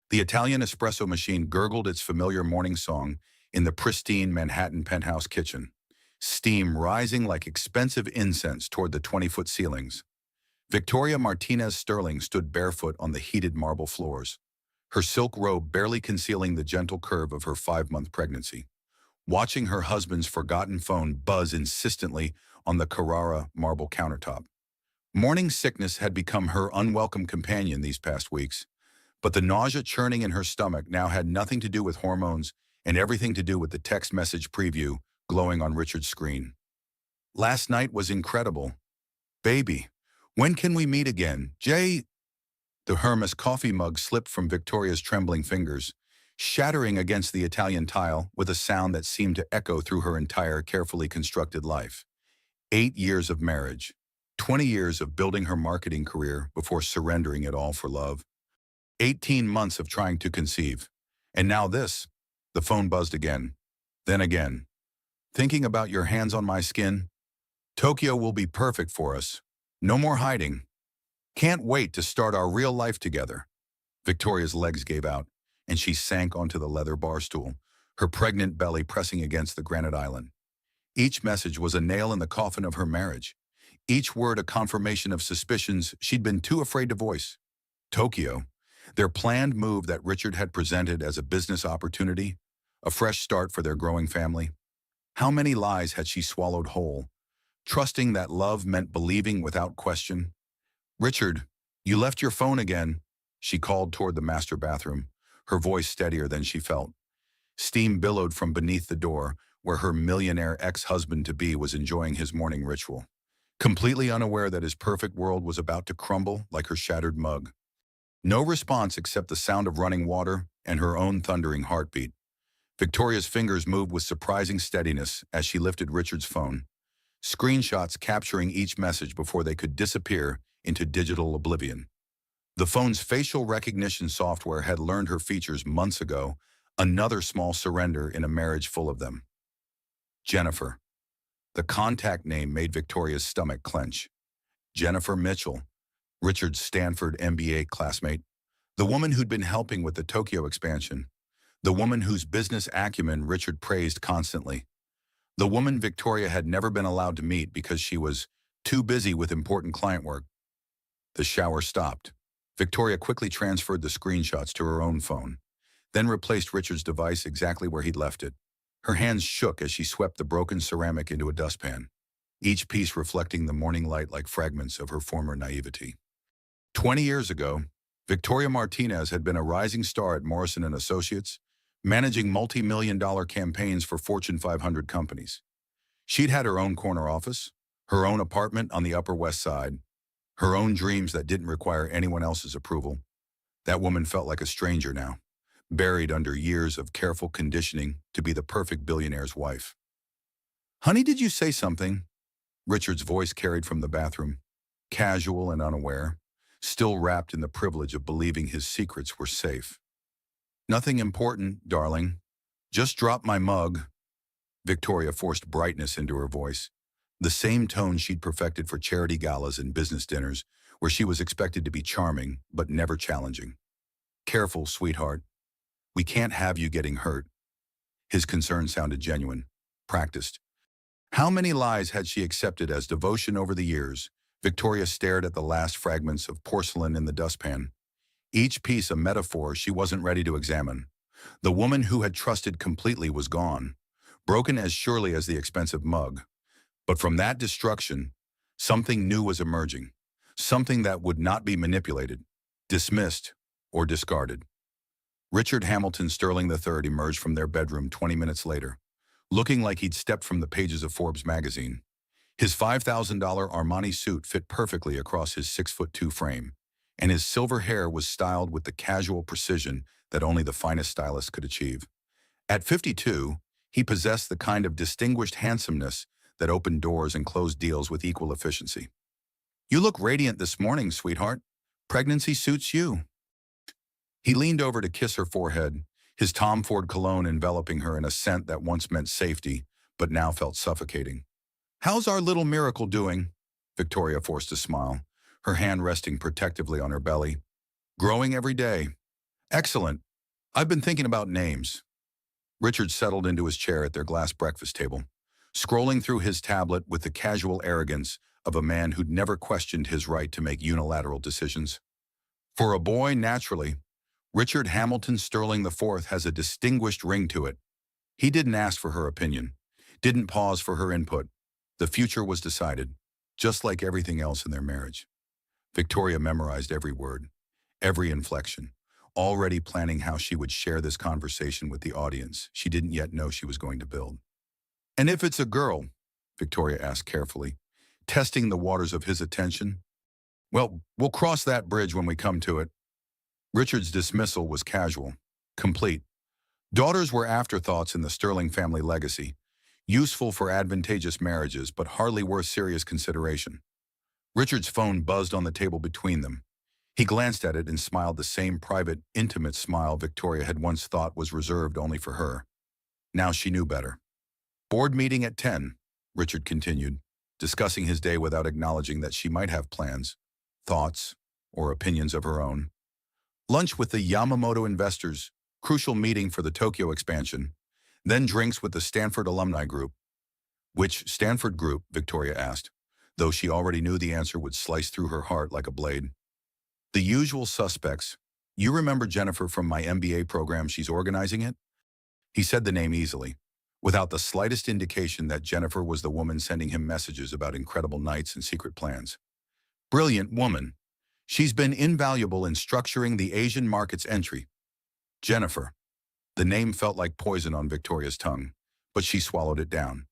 The Italian espresso machine gurgled its familiar morning song in the pristine Manhattan penthouse kitchen, steam rising like expensive incense toward the 20-foot ceilings. Victoria Martinez Sterling stood barefoot on the heated marble floors, her silk robe barely concealing the gentle curve of her 5-month pregnancy, watching her husband's forgotten phone buzz insistently on the Carrara marble countertop. Morning sickness had become her unwelcome companion these past weeks, but the nausea churning in her stomach now had nothing to do with hormones and everything to do with the text message preview glowing on Richard's screen. Last night was incredible. Baby, when can we meet again? Jay. The Hermes coffee mug slipped from Victoria's trembling fingers, shattering against the Italian tile with a sound that seemed to echo through her entire carefully constructed life. 8 years of marriage, 20 years of building her marketing career before surrendering it all for love, 18 months of trying to conceive. And now this. The phone buzzed again. Then again. Thinking about your hands on my skin? Tokyo will be perfect for us. No more hiding. Can't wait to start our real life together. Victoria's legs gave out, and she sank onto the leather bar stool, her pregnant belly pressing against the granite island. Each message was a nail in the coffin of her marriage. Each word a confirmation of suspicions she'd been too afraid to voice. Tokyo, their planned move that Richard had presented as a business opportunity, a fresh start for their growing family. How many lies had she swallowed whole, trusting that love meant believing without question? Richard, you left your phone again, she called toward the master bathroom, her voice steadier than she felt. Steam billowed from beneath the door, where her millionaire ex-husband-to-be was enjoying his morning ritual, completely unaware that his perfect world was about to crumble like her shattered mug. No response except the sound of running water and her own thundering heartbeat. Victoria's fingers moved with surprising steadiness as she lifted Richard's phone, screenshots capturing each message before they could disappear into digital oblivion. The phone's facial recognition software had learned her features months ago, another small surrender in a marriage full of them. Jennifer. The contact name made Victoria's stomach clench. Jennifer Mitchell, Richard's Stanford MBA classmate, the woman who'd been helping with the Tokyo expansion, the woman whose business acumen Richard praised constantly, the woman Victoria had never been allowed to meet because she was too busy with important client work. The shower stopped. Victoria quickly transferred the screenshots to her own phone, then replaced Richard's device exactly where he'd left it. Her hands shook as she swept the broken ceramic into a dustpan, each piece reflecting the morning light like fragments of her former naivety. 20 years ago, Victoria Martinez had been a rising star at Morrison & Associates, managing multi-million-dollar campaigns for Fortune 500 companies. She'd had her own corner office, her own apartment on the Upper West Side, her own dreams that didn't require anyone else's approval. That woman felt like a stranger now, buried under years of careful conditioning to be the perfect billionaire's wife. "Honey, did you say something?" Richard's voice carried from the bathroom, casual and unaware, still wrapped in the privilege of believing his secrets were safe. "Nothing important, darling. Just drop my mug." Victoria forced brightness into her voice, the same tone she'd perfected for charity galas and business dinners, where she was expected to be charming but never challenging. "Careful, sweetheart. We can't have you getting hurt." His concern sounded genuine, practiced. How many lies had she accepted as devotion over the years? Victoria stared at the last fragments of porcelain in the dustpan, each piece a metaphor she wasn't ready to examine. The woman who had trusted completely was gone, broken as surely as the expensive mug. But from that destruction, something new was emerging, something that would not be manipulated, dismissed, or discarded. Richard Hamilton Sterling III emerged from their bedroom 20 minutes later, looking like he'd stepped from the pages of Forbes magazine. His $5,000 Armani suit fit perfectly across his 6'2" frame, and his silver hair was styled with the casual precision that only the finest stylist could achieve. At 52, he possessed the kind of distinguished handsomeness that opened doors and closed deals with equal efficiency. "You look radiant this morning, sweetheart. Pregnancy suits you." He leaned over to kiss her forehead, his Tom Ford cologne enveloping her in a scent that once meant safety, but now felt suffocating. "How's our little miracle doing?" Victoria forced a smile, her hand resting protectively on her belly. "Growing every day. Excellent. I've been thinking about names. Richard settled into his chair at their glass breakfast table, scrolling through his tablet with the casual arrogance of a man who'd never questioned his right to make unilateral decisions. For a boy, naturally, Richard Hamilton Sterling IV has a distinguished ring to it. He didn't ask for her opinion, didn't pause for her input. The future was decided, just like everything else in their marriage. Victoria memorized every word, every inflection, already planning how she would share this conversation with the audience she didn't yet know she was going to build. And if it's a girl, Victoria asked carefully, testing the waters of his attention, well, we'll cross that bridge when we come to it. Richard's dismissal was casual, complete. Daughters were afterthoughts in the Sterling family legacy, useful for advantageous marriages but hardly worth serious consideration. Richard's phone buzzed on the table between them. He glanced at it and smiled the same private, intimate smile Victoria had once thought was reserved only for her. Now she knew better. Board meeting at 10, Richard continued, discussing his day without acknowledging that she might have plans, thoughts, or opinions of her own. Lunch with the Yamamoto investors, crucial meeting for the Tokyo expansion, then drinks with the Stanford alumni group. Which Stanford group, Victoria asked, though she already knew the answer would slice through her heart like a blade. The usual suspects. You remember Jennifer from my MBA program, she's organizing it? He said the name easily, without the slightest indication that Jennifer was the woman sending him messages about incredible nights and secret plans. Brilliant woman. She's been invaluable in structuring the Asian market's entry. Jennifer. The name felt like poison on Victoria's tongue, but she swallowed it down.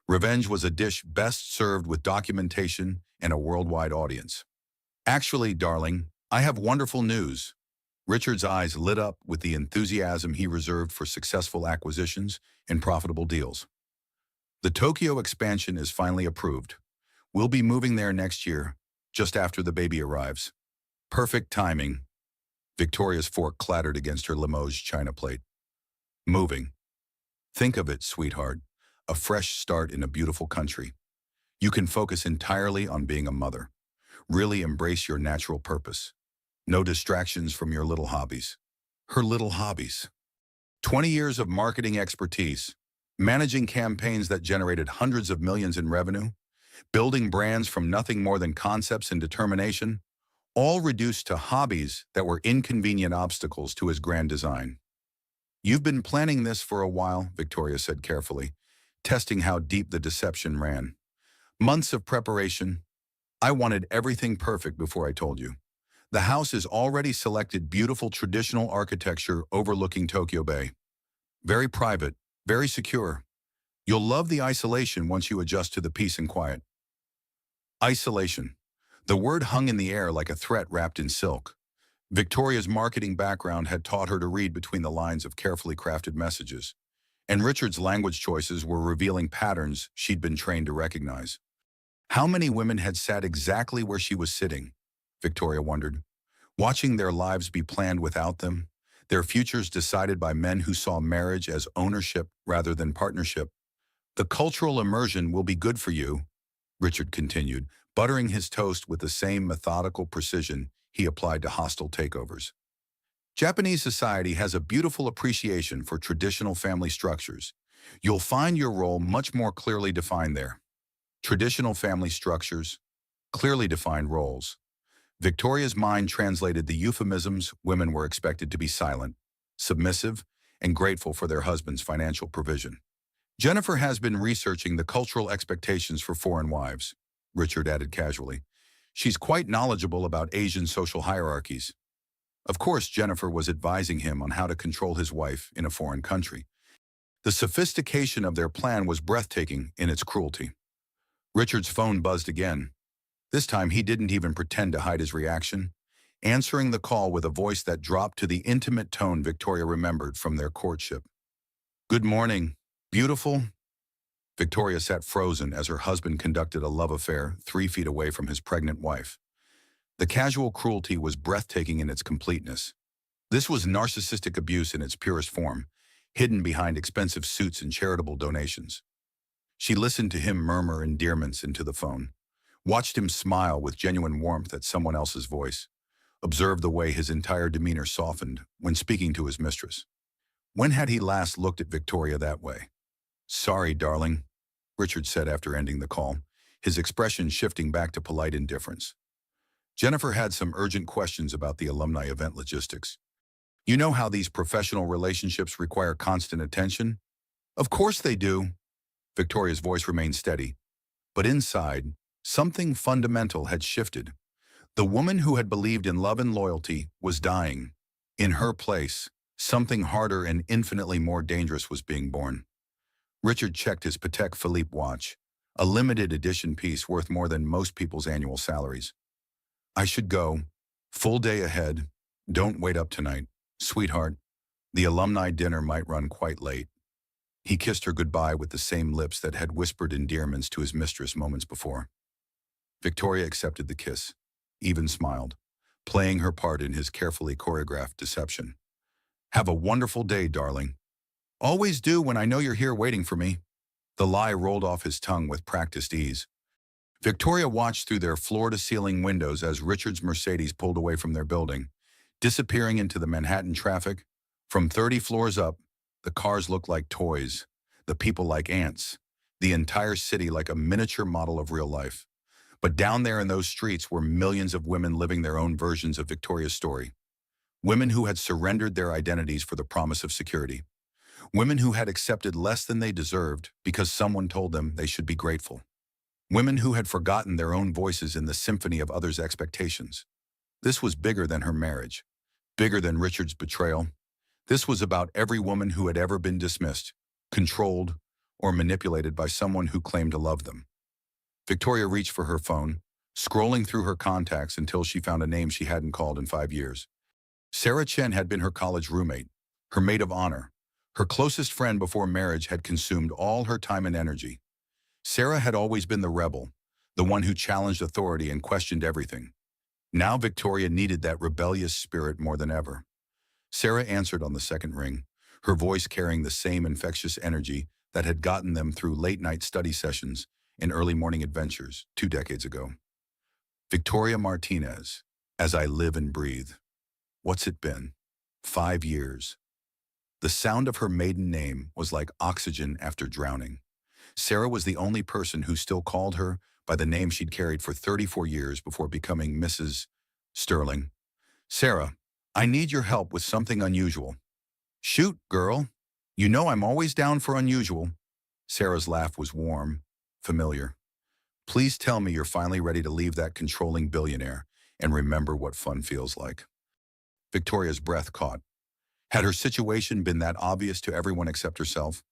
Revenge was a dish best served with documentation and a worldwide audience. Actually, darling, I have wonderful news. Richard's eyes lit up with the enthusiasm he reserved for successful acquisitions and profitable deals. The Tokyo expansion is finally approved. We'll be moving there next year, just after the baby arrives. Perfect timing. Victoria's fork clattered against her Limoges china plate. Moving. Think of it, sweetheart. A fresh start in a beautiful country. You can focus entirely on being a mother. Really embrace your natural purpose. No distractions from your little hobbies. Her little hobbies. 20 years of marketing expertise, managing campaigns that generated hundreds of millions in revenue, building brands from nothing more than concepts and determination, all reduced to hobbies that were inconvenient obstacles to his grand design. You've been planning this for a while, Victoria said carefully, testing how deep the deception ran. Months of preparation. I wanted everything perfect before I told you. The house is already selected beautiful traditional architecture overlooking Tokyo Bay. Very private, very secure. You'll love the isolation once you adjust to the peace and quiet. Isolation. The word hung in the air like a threat wrapped in silk. Victoria's marketing background had taught her to read between the lines of carefully crafted messages, and Richard's language choices were revealing patterns she'd been trained to recognize. How many women had sat exactly where she was sitting, Victoria wondered, watching their lives be planned without them, their futures decided by men who saw marriage as ownership rather than partnership. The cultural immersion will be good for you, Richard continued, buttering his toast with the same methodical precision he applied to hostile takeovers. Japanese society has a beautiful appreciation for traditional family structures. You'll find your role much more clearly defined there. Traditional family structures, clearly defined roles. Victoria's mind translated the euphemisms. Women were expected to be silent, submissive, and grateful for their husband's financial provision. Jennifer has been researching the cultural expectations for foreign wives, Richard added casually. She's quite knowledgeable about Asian social hierarchies. Of course, Jennifer was advising him on how to control his wife in a foreign country. The sophistication of their plan was breathtaking in its cruelty. Richard's phone buzzed again. This time he didn't even pretend to hide his reaction, answering the call with a voice that dropped to the intimate tone Victoria remembered from their courtship. Good morning, beautiful. Victoria sat frozen as her husband conducted a love affair 3 feet away from his pregnant wife. The casual cruelty was breathtaking in its completeness. This was narcissistic abuse in its purest form, hidden behind expensive suits and charitable donations. She listened to him murmur endearments into the phone, watched him smile with genuine warmth at someone else's voice, observed the way his entire demeanor softened when speaking to his mistress. When had he last looked at Victoria that way? "Sorry, darling," Richard said after ending the call, his expression shifting back to polite indifference. Jennifer had some urgent questions about the alumni event logistics. "You know how these professional relationships require constant attention?" "Of course they do." Victoria's voice remained steady, but inside, something fundamental had shifted. The woman who had believed in love and loyalty was dying. In her place, something harder and infinitely more dangerous was being born. Richard checked his Patek Philippe watch, a limited edition piece worth more than most people's annual salaries. "I should go. Full day ahead. Don't wait up tonight. Sweetheart, the alumni dinner might run quite late." He kissed her goodbye with the same lips that had whispered endearments to his mistress moments before. Victoria accepted the kiss, even smiled, playing her part in his carefully choreographed deception. "Have a wonderful day, darling." "Always do when I know you're here waiting for me." The lie rolled off his tongue with practiced ease. Victoria watched through their floor-to-ceiling windows as Richard's Mercedes pulled away from their building, disappearing into the Manhattan traffic. From 30 floors up, the cars looked like toys, the people like ants, the entire city like a miniature model of real life. But down there in those streets were millions of women living their own versions of Victoria's story. Women who had surrendered their identities for the promise of security. Women who had accepted less than they deserved because someone told them they should be grateful. Women who had forgotten their own voices in the symphony of others' expectations. This was bigger than her marriage, bigger than Richard's betrayal. This was about every woman who had ever been dismissed, controlled, or manipulated by someone who claimed to love them. Victoria reached for her phone, scrolling through her contacts until she found a name she hadn't called in 5 years. Sarah Chen had been her college roommate, her maid of honor. Her closest friend before marriage had consumed all her time and energy. Sarah had always been the rebel, the one who challenged authority and questioned everything. Now Victoria needed that rebellious spirit more than ever. Sarah answered on the second ring, her voice carrying the same infectious energy that had gotten them through late-night study sessions and early morning adventures 2 decades ago. "Victoria Martinez, as I live and breathe. What's it been? 5 years." The sound of her maiden name was like oxygen after drowning. Sarah was the only person who still called her by the name she'd carried for 34 years before becoming Mrs. Sterling. "Sarah, I need your help with something unusual." "Shoot, girl. You know I'm always down for unusual." Sarah's laugh was warm, familiar. "Please tell me you're finally ready to leave that controlling billionaire and remember what fun feels like." Victoria's breath caught. Had her situation been that obvious to everyone except herself?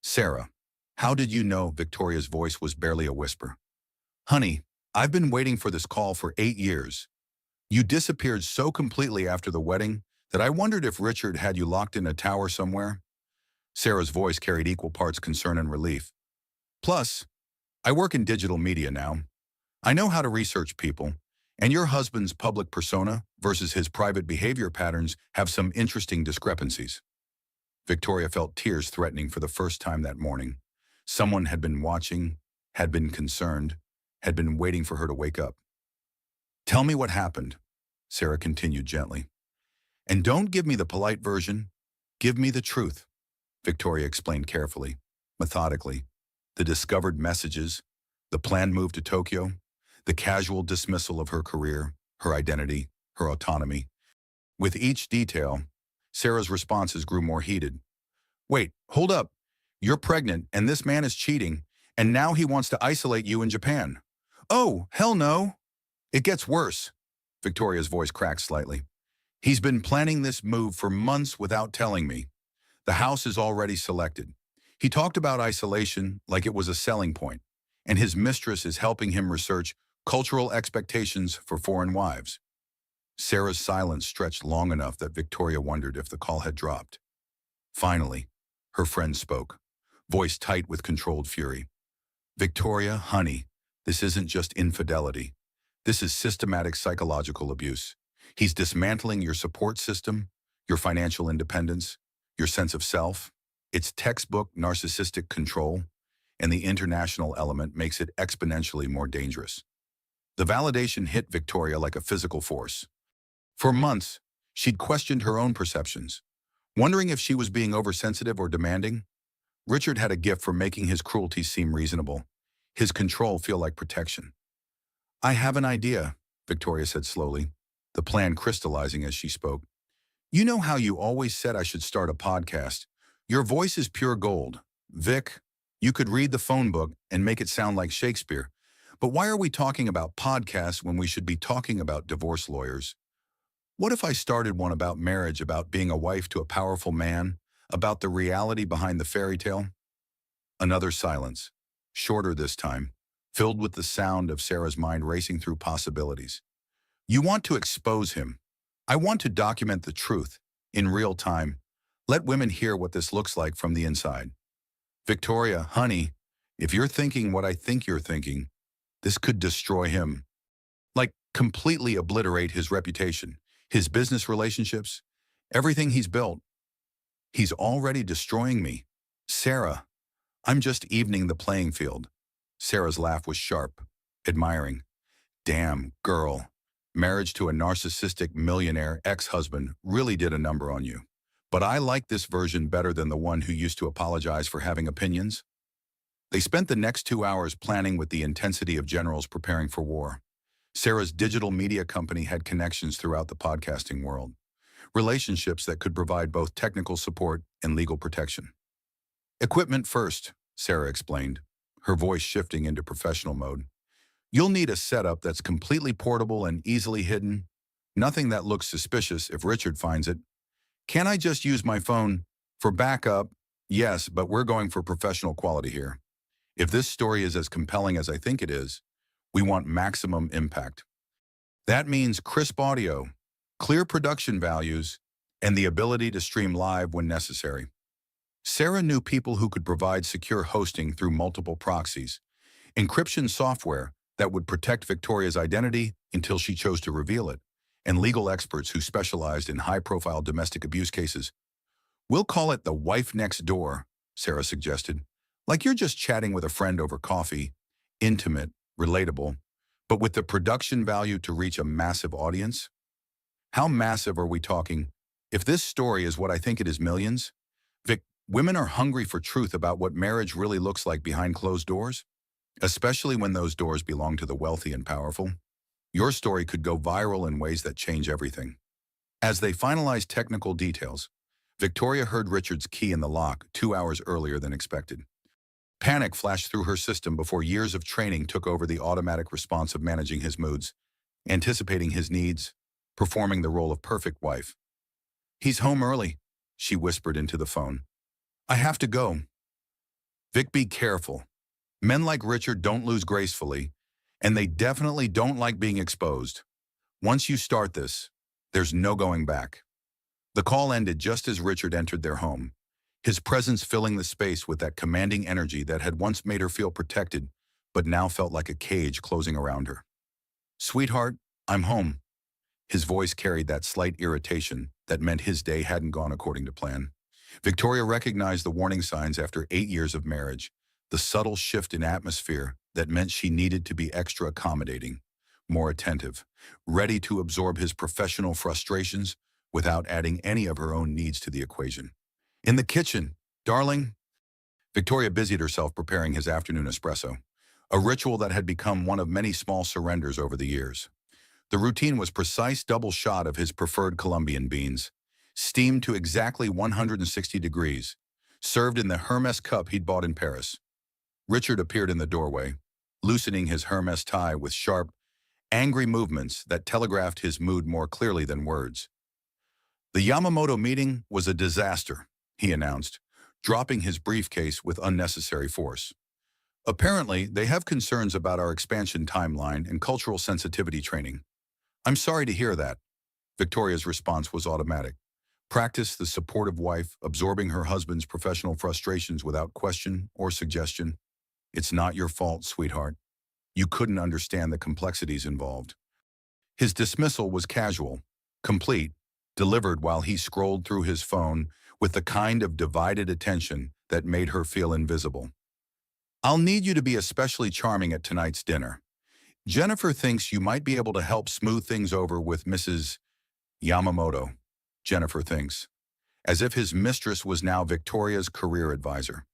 "Sarah, how did you know?" Victoria's voice was barely a whisper. "Honey, I've been waiting for this call for 8 years. You disappeared so completely after the wedding that I wondered if Richard had you locked in a tower somewhere." Sarah's voice carried equal parts concern and relief. "Plus, I work in digital media now. I know how to research people, and your husband's public persona versus his private behavior patterns have some interesting discrepancies." Victoria felt tears threatening for the first time that morning. Someone had been watching, had been concerned, had been waiting for her to wake up. "Tell me what happened," Sarah continued gently. "And don't give me the polite version. Give me the truth," Victoria explained carefully, methodically. The discovered messages, the planned move to Tokyo, the casual dismissal of her career, her identity, her autonomy. With each detail, Sarah's responses grew more heated. "Wait, hold up. You're pregnant, and this man is cheating, and now he wants to isolate you in Japan." "Oh, hell no." "It gets worse." Victoria's voice cracked slightly. "He's been planning this move for months without telling me. The house is already selected. He talked about isolation like it was a selling point, and his mistress is helping him research cultural expectations for foreign wives." Sarah's silence stretched long enough that Victoria wondered if the call had dropped. Finally, her friend spoke, voice tight with controlled fury. "Victoria, honey, this isn't just infidelity. This is systematic psychological abuse. He's dismantling your support system, your financial independence, your sense of self. It's textbook narcissistic control, and the international element makes it exponentially more dangerous." The validation hit Victoria like a physical force. For months, she'd questioned her own perceptions, wondering if she was being oversensitive or demanding. Richard had a gift for making his cruelty seem reasonable, his control feel like protection. "I have an idea," Victoria said slowly, the plan crystallizing as she spoke. "You know how you always said I should start a podcast? Your voice is pure gold. Vic, you could read the phone book and make it sound like Shakespeare. But why are we talking about podcasts when we should be talking about divorce lawyers? What if I started one about marriage, about being a wife to a powerful man, about the reality behind the fairy tale?" Another silence, shorter this time, filled with the sound of Sarah's mind racing through possibilities. "You want to expose him. I want to document the truth, in real time. Let women hear what this looks like from the inside. Victoria, honey, if you're thinking what I think you're thinking, this could destroy him. Like, completely obliterate his reputation, his business relationships, everything he's built. He's already destroying me. Sarah, I'm just evening the playing field." Sarah's laugh was sharp, admiring. "Damn, girl. Marriage to a narcissistic millionaire ex-husband really did a number on you. But I like this version better than the one who used to apologize for having opinions." They spent the next 2 hours planning with the intensity of generals preparing for war. Sarah's digital media company had connections throughout the podcasting world, relationships that could provide both technical support and legal protection. "Equipment first," Sarah explained, her voice shifting into professional mode. "You'll need a setup that's completely portable and easily hidden. Nothing that looks suspicious if Richard finds it. Can I just use my phone for backup? Yes, but we're going for professional quality here. If this story is as compelling as I think it is, we want maximum impact. That means crisp audio, clear production values, and the ability to stream live when necessary." Sarah knew people who could provide secure hosting through multiple proxies, encryption software that would protect Victoria's identity until she chose to reveal it, and legal experts who specialized in high-profile domestic abuse cases. "We'll call it the wife next door," Sarah suggested. "Like you're just chatting with a friend over coffee, intimate, relatable, but with the production value to reach a massive audience." How massive are we talking? If this story is what I think it is, millions? Vic, women are hungry for truth about what marriage really looks like behind closed doors, especially when those doors belong to the wealthy and powerful. Your story could go viral in ways that change everything. As they finalized technical details, Victoria heard Richard's key in the lock 2 hours earlier than expected. Panic flashed through her system before years of training took over the automatic response of managing his moods, anticipating his needs, performing the role of perfect wife. "He's home early," she whispered into the phone. "I have to go." "Vic, be careful. Men like Richard don't lose gracefully, and they definitely don't like being exposed. Once you start this, there's no going back." The call ended just as Richard entered their home, his presence filling the space with that commanding energy that had once made her feel protected, but now felt like a cage closing around her. "Sweetheart, I'm home." His voice carried that slight irritation that meant his day hadn't gone according to plan. Victoria recognized the warning signs after 8 years of marriage, the subtle shift in atmosphere that meant she needed to be extra accommodating, more attentive, ready to absorb his professional frustrations without adding any of her own needs to the equation. "In the kitchen, darling." Victoria busied herself preparing his afternoon espresso, a ritual that had become one of many small surrenders over the years. The routine was precise double shot of his preferred Colombian beans, steamed to exactly 160 degrees, served in the Hermes cup he'd bought in Paris. Richard appeared in the doorway, loosening his Hermes tie with sharp, angry movements that telegraphed his mood more clearly than words. "The Yamamoto meeting was a disaster," he announced, dropping his briefcase with unnecessary force. "Apparently, they have concerns about our expansion timeline and cultural sensitivity training." "I'm sorry to hear that." Victoria's response was automatic. Practice the supportive wife, absorbing her husband's professional frustrations without question or suggestion. "It's not your fault, sweetheart. You couldn't understand the complexities involved." His dismissal was casual, complete, delivered while he scrolled through his phone with the kind of divided attention that made her feel invisible. "I'll need you to be especially charming at tonight's dinner. Jennifer thinks you might be able to help smooth things over with Mrs. Yamamoto, Jennifer thinks, as if his mistress was now Victoria's career advisor,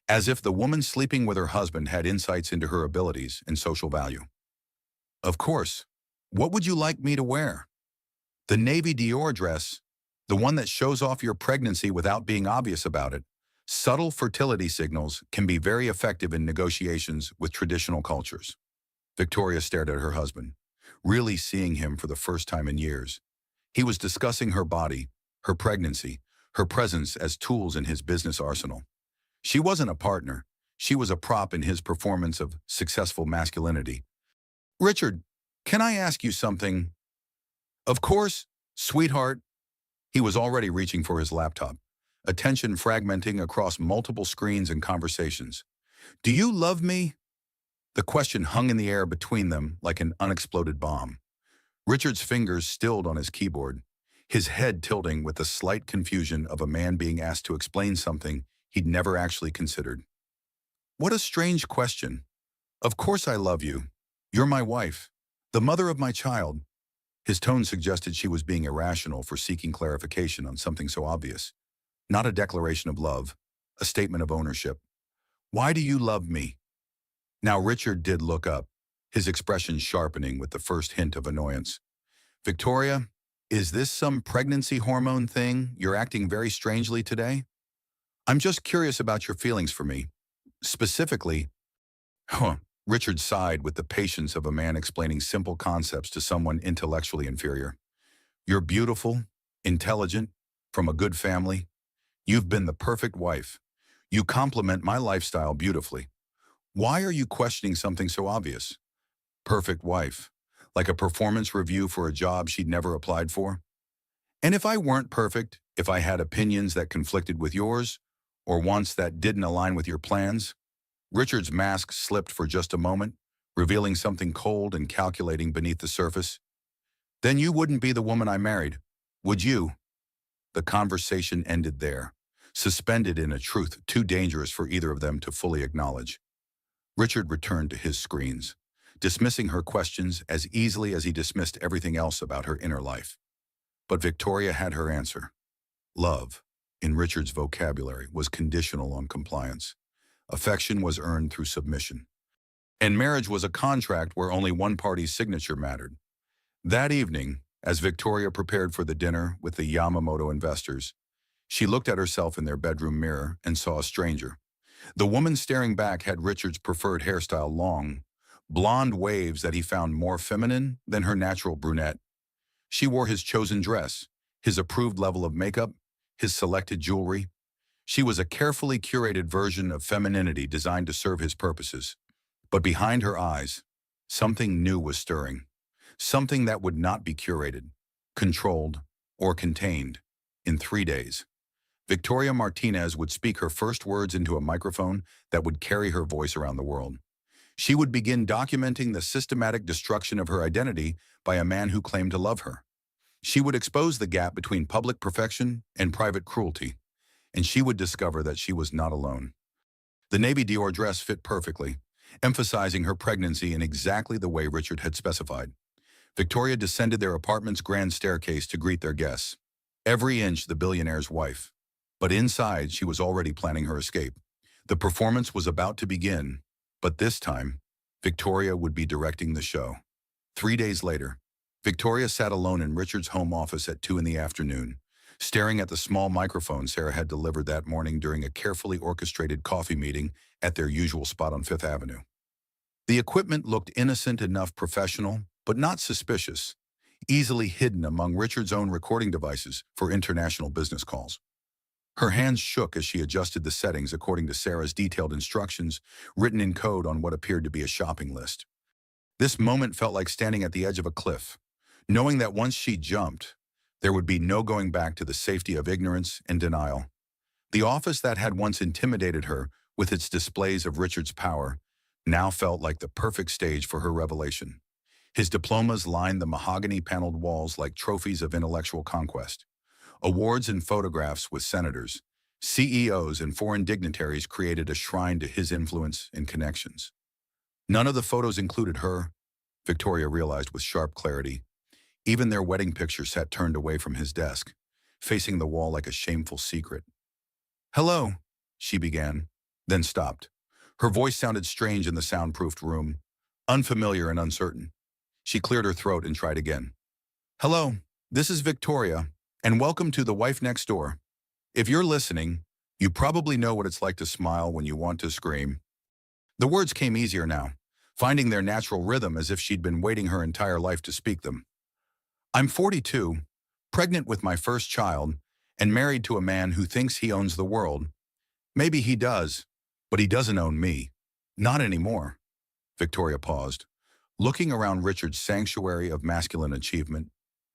as if the woman sleeping with her husband had insights into her abilities and social value. Of course. What would you like me to wear? The navy Dior dress, the one that shows off your pregnancy without being obvious about it. Subtle fertility signals can be very effective in negotiations with traditional cultures. Victoria stared at her husband, really seeing him for the first time in years. He was discussing her body, her pregnancy, her presence as tools in his business arsenal. She wasn't a partner. She was a prop in his performance of successful masculinity. Richard, can I ask you something? Of course, sweetheart. He was already reaching for his laptop, attention fragmenting across multiple screens and conversations. Do you love me? The question hung in the air between them like an unexploded bomb. Richard's fingers stilled on his keyboard, his head tilting with the slight confusion of a man being asked to explain something he'd never actually considered. What a strange question. Of course I love you. You're my wife, the mother of my child. His tone suggested she was being irrational for seeking clarification on something so obvious. Not a declaration of love, a statement of ownership. Why do you love me? Now Richard did look up, his expression sharpening with the first hint of annoyance. Victoria, is this some pregnancy hormone thing? You're acting very strangely today? I'm just curious about your feelings for me. Specifically, Richard sighed with the patience of a man explaining simple concepts to someone intellectually inferior. You're beautiful, intelligent, from a good family. You've been the perfect wife. You complement my lifestyle beautifully. Why are you questioning something so obvious? Perfect wife. Like a performance review for a job she'd never applied for? And if I weren't perfect, if I had opinions that conflicted with yours, or wants that didn't align with your plans? Richard's mask slipped for just a moment, revealing something cold and calculating beneath the surface. Then you wouldn't be the woman I married, would you? The conversation ended there, suspended in a truth too dangerous for either of them to fully acknowledge. Richard returned to his screens, dismissing her questions as easily as he dismissed everything else about her inner life. But Victoria had her answer. Love, in Richard's vocabulary, was conditional on compliance. Affection was earned through submission. And marriage was a contract where only one party's signature mattered. That evening, as Victoria prepared for the dinner with the Yamamoto investors, she looked at herself in their bedroom mirror and saw a stranger. The woman staring back had Richard's preferred hairstyle, long, blonde waves that he found more feminine than her natural brunette. She wore his chosen dress, his approved level of makeup, his selected jewelry. She was a carefully curated version of femininity designed to serve his purposes. But behind her eyes, something new was stirring. Something that would not be curated, controlled, or contained in 3 days. Victoria Martinez would speak her first words into a microphone that would carry her voice around the world. She would begin documenting the systematic destruction of her identity by a man who claimed to love her. She would expose the gap between public perfection and private cruelty, and she would discover that she was not alone. The navy Dior dress fit perfectly, emphasizing her pregnancy in exactly the way Richard had specified. Victoria descended their apartment's grand staircase to greet their guests, every inch the billionaire's wife. But inside, she was already planning her escape. The performance was about to begin, but this time, Victoria would be directing the show. 3 days later, Victoria sat alone in Richard's home office at 2 in the afternoon, staring at the small microphone Sarah had delivered that morning during a carefully orchestrated coffee meeting at their usual spot on Fifth Avenue. The equipment looked innocent enough professional, but not suspicious, easily hidden among Richard's own recording devices for international business calls. Her hands shook as she adjusted the settings according to Sarah's detailed instructions written in code on what appeared to be a shopping list. This moment felt like standing at the edge of a cliff, knowing that once she jumped, there would be no going back to the safety of ignorance and denial. The office that had once intimidated her with its displays of Richard's power now felt like the perfect stage for her revelation. His diplomas lined the mahogany-paneled walls like trophies of intellectual conquest. Awards and photographs with senators, CEOs, and foreign dignitaries created a shrine to his influence and connections. None of the photos included her, Victoria realized with sharp clarity. Even their wedding picture sat turned away from his desk, facing the wall like a shameful secret. "Hello," she began, then stopped. Her voice sounded strange in the soundproofed room, unfamiliar and uncertain. She cleared her throat and tried again. "Hello, this is Victoria, and welcome to The Wife Next Door. If you're listening, you probably know what it's like to smile when you want to scream." The words came easier now, finding their natural rhythm as if she'd been waiting her entire life to speak them. "I'm 42, pregnant with my first child, and married to a man who thinks he owns the world. Maybe he does, but he doesn't own me. Not anymore." Victoria paused, looking around Richard's sanctuary of masculine achievement.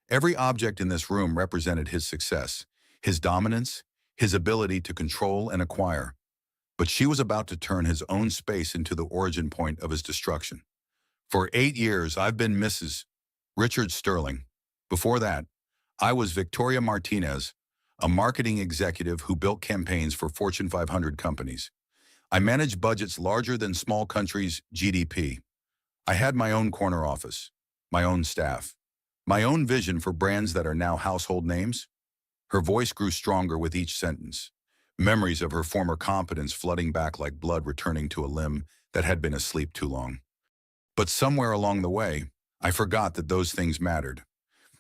Every object in this room represented his success, his dominance, his ability to control and acquire. But she was about to turn his own space into the origin point of his destruction. "For 8 years, I've been Mrs. Richard Sterling. Before that, I was Victoria Martinez, a marketing executive who built campaigns for Fortune 500 companies. I managed budgets larger than small countries' GDP. I had my own corner office, my own staff, my own vision for brands that are now household names." Her voice grew stronger with each sentence, memories of her former competence flooding back like blood returning to a limb that had been asleep too long. "But somewhere along the way, I forgot that those things mattered.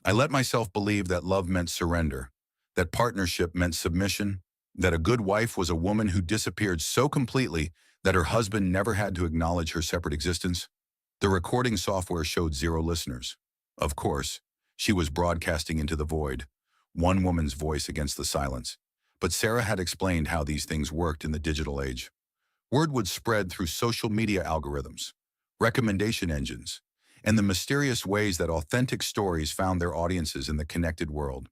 I let myself believe that love meant surrender, that partnership meant submission, that a good wife was a woman who disappeared so completely that her husband never had to acknowledge her separate existence." The recording software showed 0 listeners. Of course, she was broadcasting into the void, one woman's voice against the silence. But Sarah had explained how these things worked in the digital age. Word would spread through social media algorithms, recommendation engines, and the mysterious ways that authentic stories found their audiences in the connected world.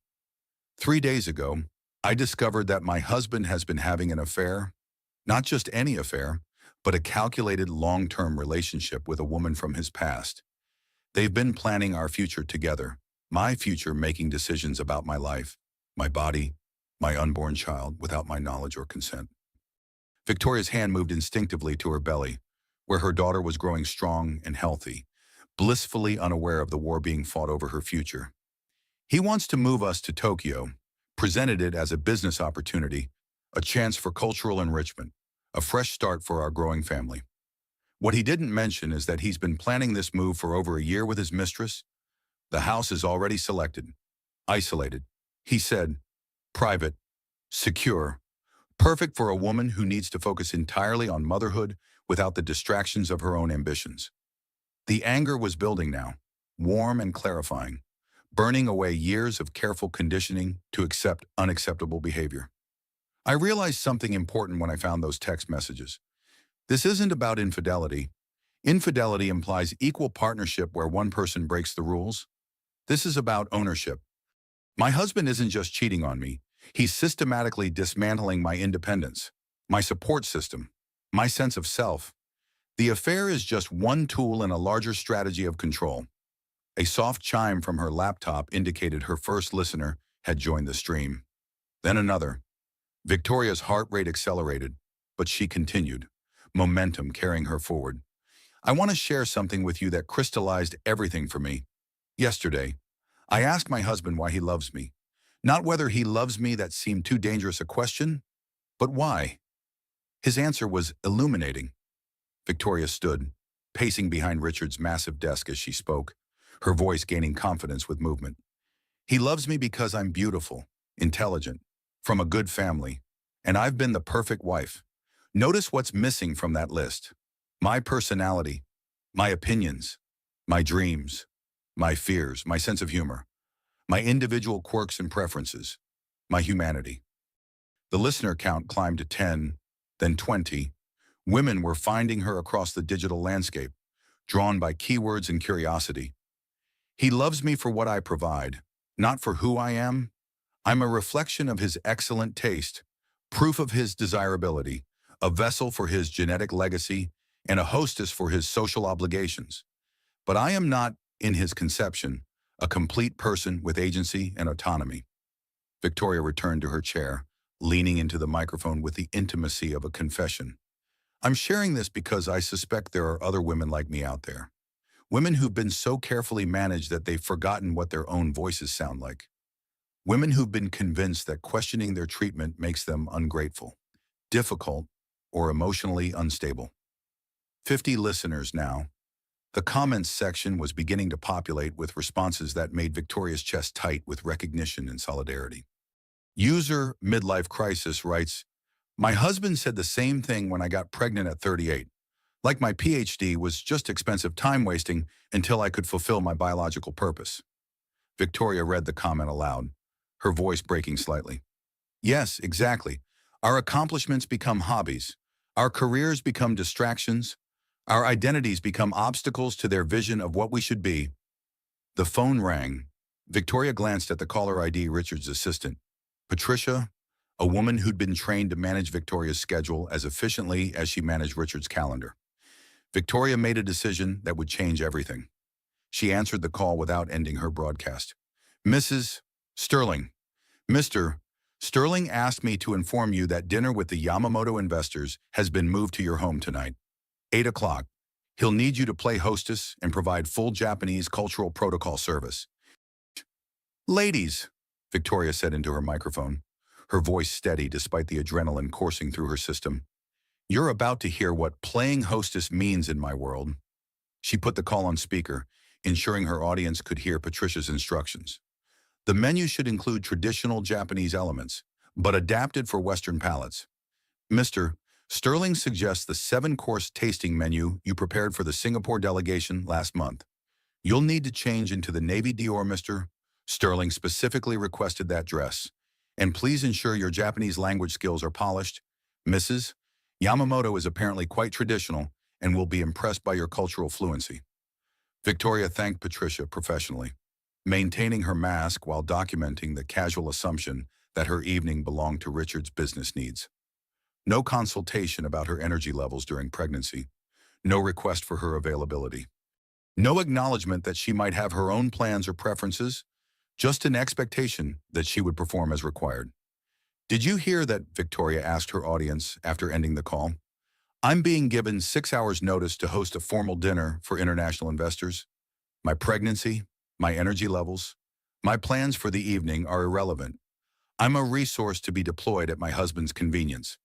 3 days ago, I discovered that my husband has been having an affair, not just any affair, but a calculated long-term relationship with a woman from his past. They've been planning our future together, my future making decisions about my life, my body, my unborn child, without my knowledge or consent. Victoria's hand moved instinctively to her belly, where her daughter was growing strong and healthy, blissfully unaware of the war being fought over her future. "He wants to move us to Tokyo," presented it as a business opportunity, a chance for cultural enrichment, a fresh start for our growing family. What he didn't mention is that he's been planning this move for over a year with his mistress. "The house is already selected, isolated," he said, "private, secure, perfect for a woman who needs to focus entirely on motherhood without the distractions of her own ambitions." The anger was building now, warm and clarifying, burning away years of careful conditioning to accept unacceptable behavior. "I realized something important when I found those text messages. This isn't about infidelity. Infidelity implies equal partnership where one person breaks the rules. This is about ownership. My husband isn't just cheating on me. He's systematically dismantling my independence, my support system, my sense of self. The affair is just one tool in a larger strategy of control." A soft chime from her laptop indicated her first listener had joined the stream. Then another. Victoria's heart rate accelerated, but she continued, momentum carrying her forward. "I want to share something with you that crystallized everything for me. Yesterday, I asked my husband why he loves me. Not whether he loves me, that seemed too dangerous a question, but why." His answer was illuminating. Victoria stood, pacing behind Richard's massive desk as she spoke, her voice gaining confidence with movement. "He loves me because I'm beautiful, intelligent, from a good family, and I've been the perfect wife. Notice what's missing from that list. My personality, my opinions, my dreams, my fears, my sense of humor, my individual quirks and preferences, my humanity." The listener count climbed to 10, then 20. Women were finding her across the digital landscape, drawn by keywords and curiosity. "He loves me for what I provide, not for who I am. I'm a reflection of his excellent taste, proof of his desirability, a vessel for his genetic legacy, and a hostess for his social obligations. But I am not, in his conception, a complete person with agency and autonomy." Victoria returned to her chair, leaning into the microphone with the intimacy of a confession. "I'm sharing this because I suspect there are other women like me out there. Women who've been so carefully managed that they've forgotten what their own voices sound like. Women who've been convinced that questioning their treatment makes them ungrateful, difficult, or emotionally unstable. 50 listeners now. The comments section was beginning to populate with responses that made Victoria's chest tight with recognition and solidarity. User Midlife Crisis writes, "My husband said the same thing when I got pregnant at 38. Like my PhD was just expensive time wasting until I could fulfill my biological purpose." Victoria read the comment aloud, her voice breaking slightly. Yes, exactly. Our accomplishments become hobbies. Our careers become distractions. Our identities become obstacles to their vision of what we should be. The phone rang. Victoria glanced at the caller ID, Richard's assistant. Patricia, a woman who'd been trained to manage Victoria's schedule as efficiently as she managed Richard's calendar. Victoria made a decision that would change everything. She answered the call without ending her broadcast. "Mrs. Sterling, Mr. Sterling asked me to inform you that dinner with the Yamamoto investors has been moved to your home tonight. 8 o'clock. He'll need you to play hostess and provide full Japanese cultural protocol service." "Ladies," Victoria said into her microphone, her voice steady despite the adrenaline coursing through her system, "you're about to hear what playing hostess means in my world." She put the call on speaker, ensuring her audience could hear Patricia's instructions. The menu should include traditional Japanese elements, but adapted for Western palates. "Mr. Sterling suggests the 7-course tasting menu you prepared for the Singapore delegation last month. You'll need to change into the navy Dior, Mr. Sterling specifically requested that dress. And please ensure your Japanese language skills are polished. Mrs. Yamamoto is apparently quite traditional and will be impressed by your cultural fluency." Victoria thanked Patricia professionally, maintaining her mask while documenting the casual assumption that her evening belonged to Richard's business needs. No consultation about her energy levels during pregnancy. No request for her availability. No acknowledgement that she might have her own plans or preferences. Just an expectation that she would perform as required. "Did you hear that?" Victoria asked her audience after ending the call. "I'm being given 6 hours notice to host a formal dinner for international investors. My pregnancy, my energy levels, my plans for the evening are irrelevant. I'm a resource to be deployed at my husband's convenience."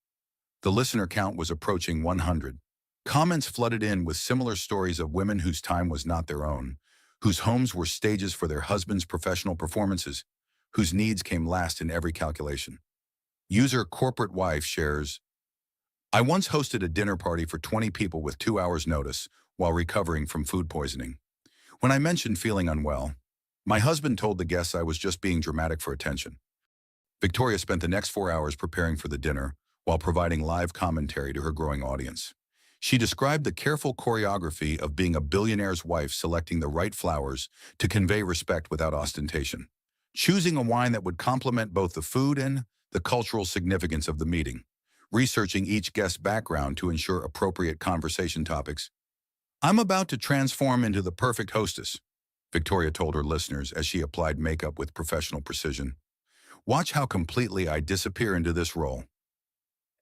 The listener count was approaching 100. Comments flooded in with similar stories of women whose time was not their own, whose homes were stages for their husband's professional performances, whose needs came last in every calculation. User Corporate Wife shares, "I once hosted a dinner party for 20 people with 2 hours notice while recovering from food poisoning. When I mentioned feeling unwell, my husband told the guests I was just being dramatic for attention." Victoria spent the next 4 hours preparing for the dinner while providing live commentary to her growing audience. She described the careful choreography of being a billionaire's wife, selecting the right flowers to convey respect without ostentation, choosing a wine that would complement both the food and the cultural significance of the meeting, researching each guest's background to ensure appropriate conversation topics. "I'm about to transform into the perfect hostess," Victoria told her listeners as she applied makeup with professional precision. "Watch how completely I disappear into this role."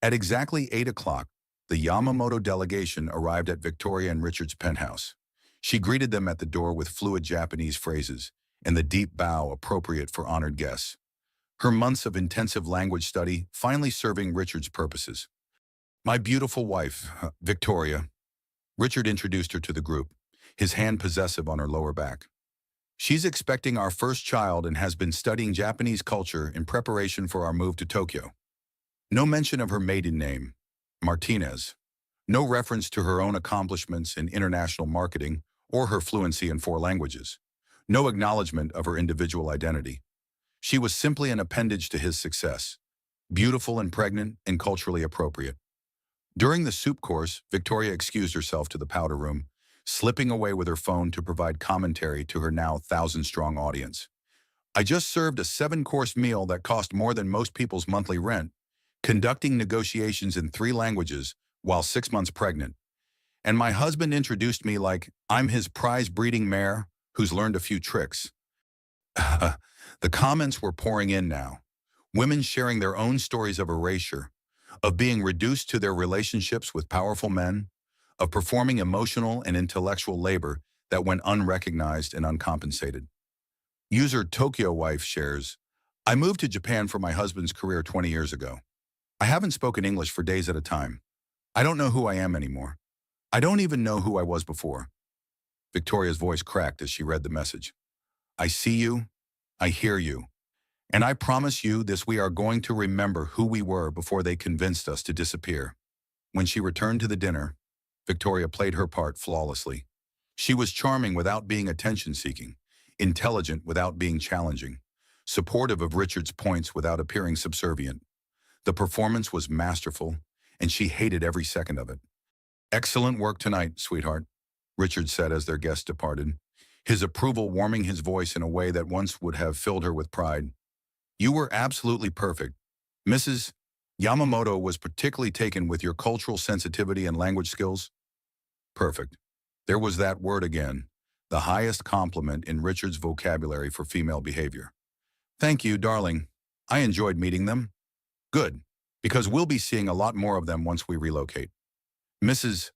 At exactly 8 o'clock, the Yamamoto delegation arrived at Victoria and Richard's penthouse. She greeted them at the door with fluid Japanese phrases and the deep bow appropriate for honored guests. Her months of intensive language study finally serving Richard's purposes. "My beautiful wife, Victoria." Richard introduced her to the group, his hand possessive on her lower back. "She's expecting our first child and has been studying Japanese culture in preparation for our move to Tokyo." No mention of her maiden name, Martinez. No reference to her own accomplishments in international marketing or her fluency in 4 languages. No acknowledgement of her individual identity. She was simply an appendage to his success, beautiful and pregnant and culturally appropriate. During the soup course, Victoria excused herself to the powder room, slipping away with her phone to provide commentary to her now 1,000-strong audience. "I just served a 7-course meal that cost more than most people's monthly rent, conducting negotiations in 3 languages while 6 months pregnant. And my husband introduced me like I'm his prize breeding mare who's learned a few tricks." The comments were pouring in now. Women sharing their own stories of erasure, of being reduced to their relationships with powerful men, of performing emotional and intellectual labor that went unrecognized and uncompensated. User Tokyo Wife shares, I moved to Japan for my husband's career 20 years ago. I haven't spoken English for days at a time. I don't know who I am anymore. I don't even know who I was before. Victoria's voice cracked as she read the message. I see you. I hear you. And I promise you this, we are going to remember who we were before they convinced us to disappear. When she returned to the dinner, Victoria played her part flawlessly. She was charming without being attention-seeking, intelligent without being challenging, supportive of Richard's points without appearing subservient. The performance was masterful, and she hated every second of it. Excellent work tonight, sweetheart, Richard said as their guest departed, his approval warming his voice in a way that once would have filled her with pride. You were absolutely perfect. Mrs. Yamamoto was particularly taken with your cultural sensitivity and language skills. Perfect. There was that word again, the highest compliment in Richard's vocabulary for female behavior. Thank you, darling. I enjoyed meeting them. Good, because we'll be seeing a lot more of them once we relocate. Mrs.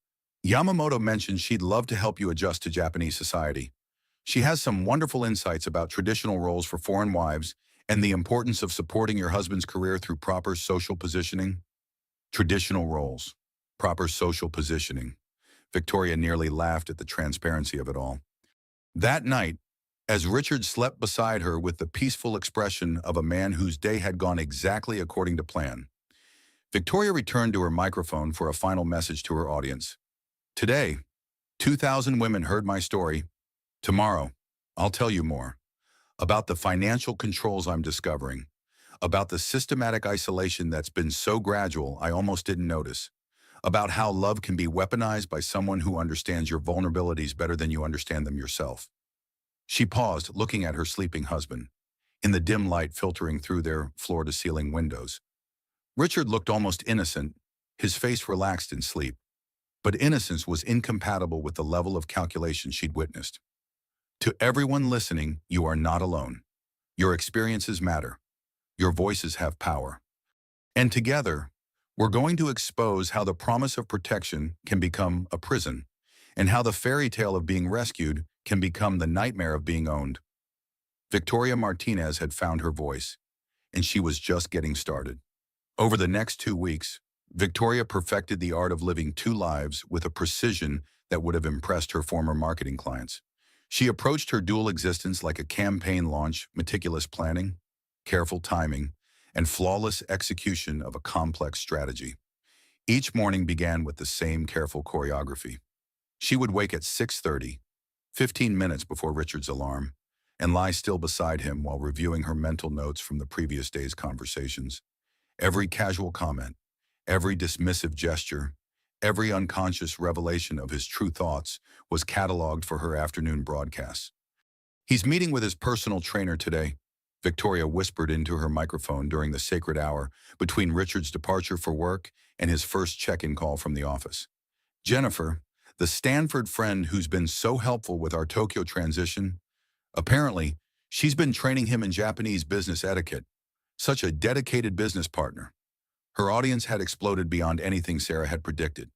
Yamamoto mentioned she'd love to help you adjust to Japanese society. She has some wonderful insights about traditional roles for foreign wives and the importance of supporting your husband's career through proper social positioning. Traditional roles, proper social positioning. Victoria nearly laughed at the transparency of it all. That night, as Richard slept beside her with the peaceful expression of a man whose day had gone exactly according to plan, Victoria returned to her microphone for a final message to her audience. Today, 2,000 women heard my story. Tomorrow, I'll tell you more. About the financial controls I'm discovering. About the systematic isolation that's been so gradual I almost didn't notice. About how love can be weaponized by someone who understands your vulnerabilities better than you understand them yourself. She paused, looking at her sleeping husband, in the dim light filtering through their floor-to-ceiling windows. Richard looked almost innocent, his face relaxed in sleep. But innocence was incompatible with the level of calculation she'd witnessed. To everyone listening, you are not alone. Your experiences matter. Your voices have power. And together, we're going to expose how the promise of protection can become a prison, and how the fairy tale of being rescued can become the nightmare of being owned. Victoria Martinez had found her voice, and she was just getting started. Over the next 2 weeks, Victoria perfected the art of living two lives with a precision that would have impressed her former marketing clients. She approached her dual existence like a campaign launch, meticulous planning, careful timing, and flawless execution of a complex strategy. Each morning began with the same careful choreography. She would wake at 6:30, 15 minutes before Richard's alarm, and lie still beside him while reviewing her mental notes from the previous day's conversations. Every casual comment, every dismissive gesture, every unconscious revelation of his true thoughts was cataloged for her afternoon broadcasts. He's meeting with his personal trainer today, Victoria whispered into her microphone during the sacred hour between Richard's departure for work and his first check-in call from the office. Jennifer, the Stanford friend who's been so helpful with our Tokyo transition, apparently, she's been training him in Japanese business etiquette. Such a dedicated business partner. Her audience had exploded beyond anything Sarah had predicted.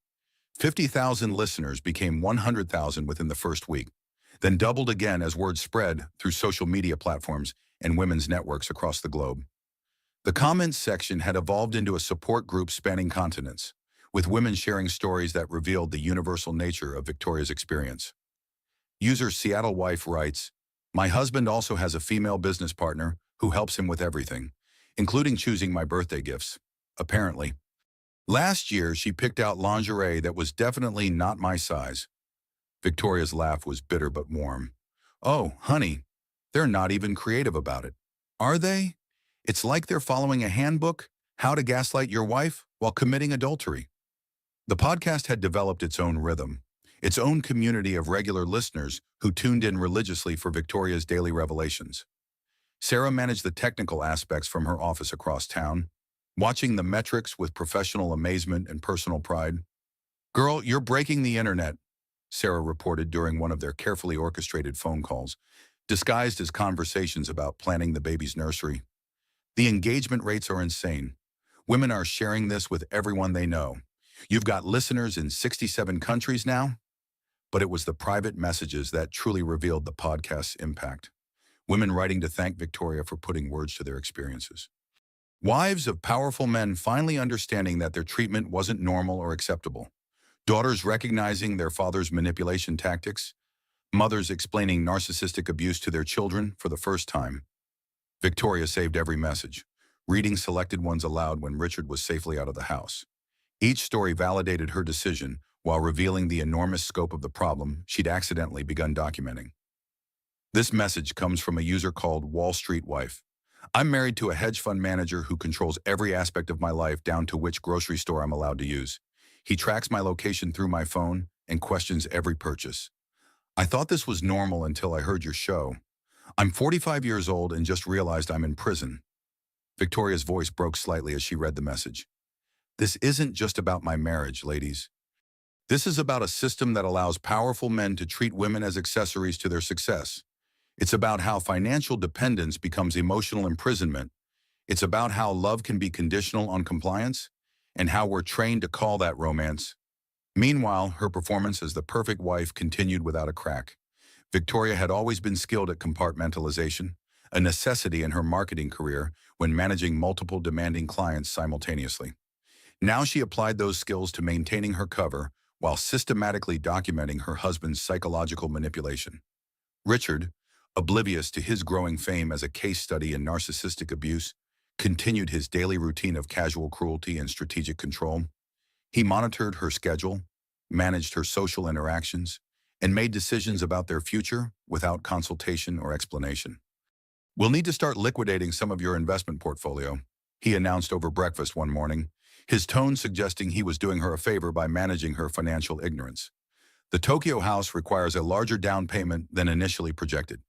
50,000 listeners became 100,000 within the first week, then doubled again as word spread through social media platforms and women's networks across the globe. The comments section had evolved into a support group spanning continents, with women sharing stories that revealed the universal nature of Victoria's experience. User Seattle Wife writes, "My husband also has a female business partner who helps him with everything, including choosing my birthday gifts. Apparently. Last year, she picked out lingerie that was definitely not my size." Victoria's laugh was bitter but warm. "Oh, honey, they're not even creative about it. Are they? It's like they're following a handbook, how to gaslight your wife while committing adultery." The podcast had developed its own rhythm, its own community of regular listeners who tuned in religiously for Victoria's daily revelations. Sarah managed the technical aspects from her office across town, watching the metrics with professional amazement and personal pride. "Girl, you're breaking the internet," Sarah reported during one of their carefully orchestrated phone calls, disguised as conversations about planning the baby's nursery. "The engagement rates are insane. Women are sharing this with everyone they know. You've got listeners in 67 countries now?" but it was the private messages that truly revealed the podcast's impact. Women writing to thank Victoria for putting words to their experiences. Wives of powerful men finally understanding that their treatment wasn't normal or acceptable. Daughters recognizing their father's manipulation tactics. Mothers explaining narcissistic abuse to their children for the first time. Victoria saved every message, reading selected ones aloud when Richard was safely out of the house. Each story validated her decision while revealing the enormous scope of the problem she'd accidentally begun documenting. This message comes from a user called Wall Street Wife. I'm married to a hedge fund manager who controls every aspect of my life down to which grocery store I'm allowed to use. He tracks my location through my phone and questions every purchase. I thought this was normal until I heard your show. I'm 45 years old and just realized I'm in prison. Victoria's voice broke slightly as she read the message. This isn't just about my marriage, ladies. This is about a system that allows powerful men to treat women as accessories to their success. It's about how financial dependence becomes emotional imprisonment. It's about how love can be conditional on compliance, and how we're trained to call that romance. Meanwhile, her performance as the perfect wife continued without a crack. Victoria had always been skilled at compartmentalization, a necessity in her marketing career when managing multiple demanding clients simultaneously. Now she applied those skills to maintaining her cover while systematically documenting her husband's psychological manipulation. Richard, oblivious to his growing fame as a case study in narcissistic abuse, continued his daily routine of casual cruelty and strategic control. He monitored her schedule, managed her social interactions, and made decisions about their future without consultation or explanation. We'll need to start liquidating some of your investment portfolio, he announced over breakfast one morning, his tone suggesting he was doing her a favor by managing her financial ignorance. The Tokyo house requires a larger down payment than initially projected.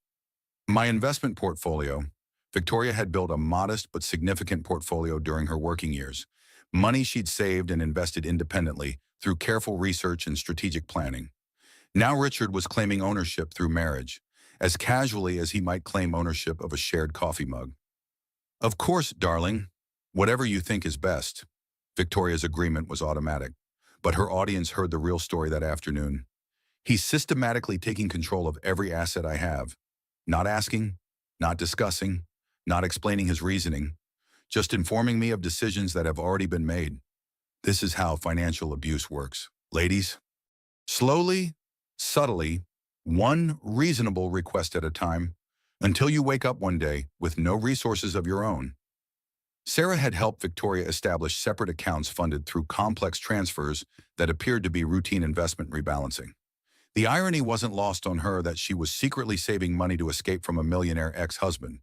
My investment portfolio. Victoria had built a modest but significant portfolio during her working years, money she'd saved and invested independently through careful research and strategic planning. Now Richard was claiming ownership through marriage, as casually as he might claim ownership of a shared coffee mug. Of course, darling, whatever you think is best. Victoria's agreement was automatic, but her audience heard the real story that afternoon. He's systematically taking control of every asset I have, not asking, not discussing, not explaining his reasoning, just informing me of decisions that have already been made. This is how financial abuse works. Ladies, slowly, subtly, one reasonable request at a time, until you wake up one day with no resources of your own. Sarah had helped Victoria establish separate accounts funded through complex transfers that appeared to be routine investment rebalancing. The irony wasn't lost on her that she was secretly saving money to escape from a millionaire ex-husband.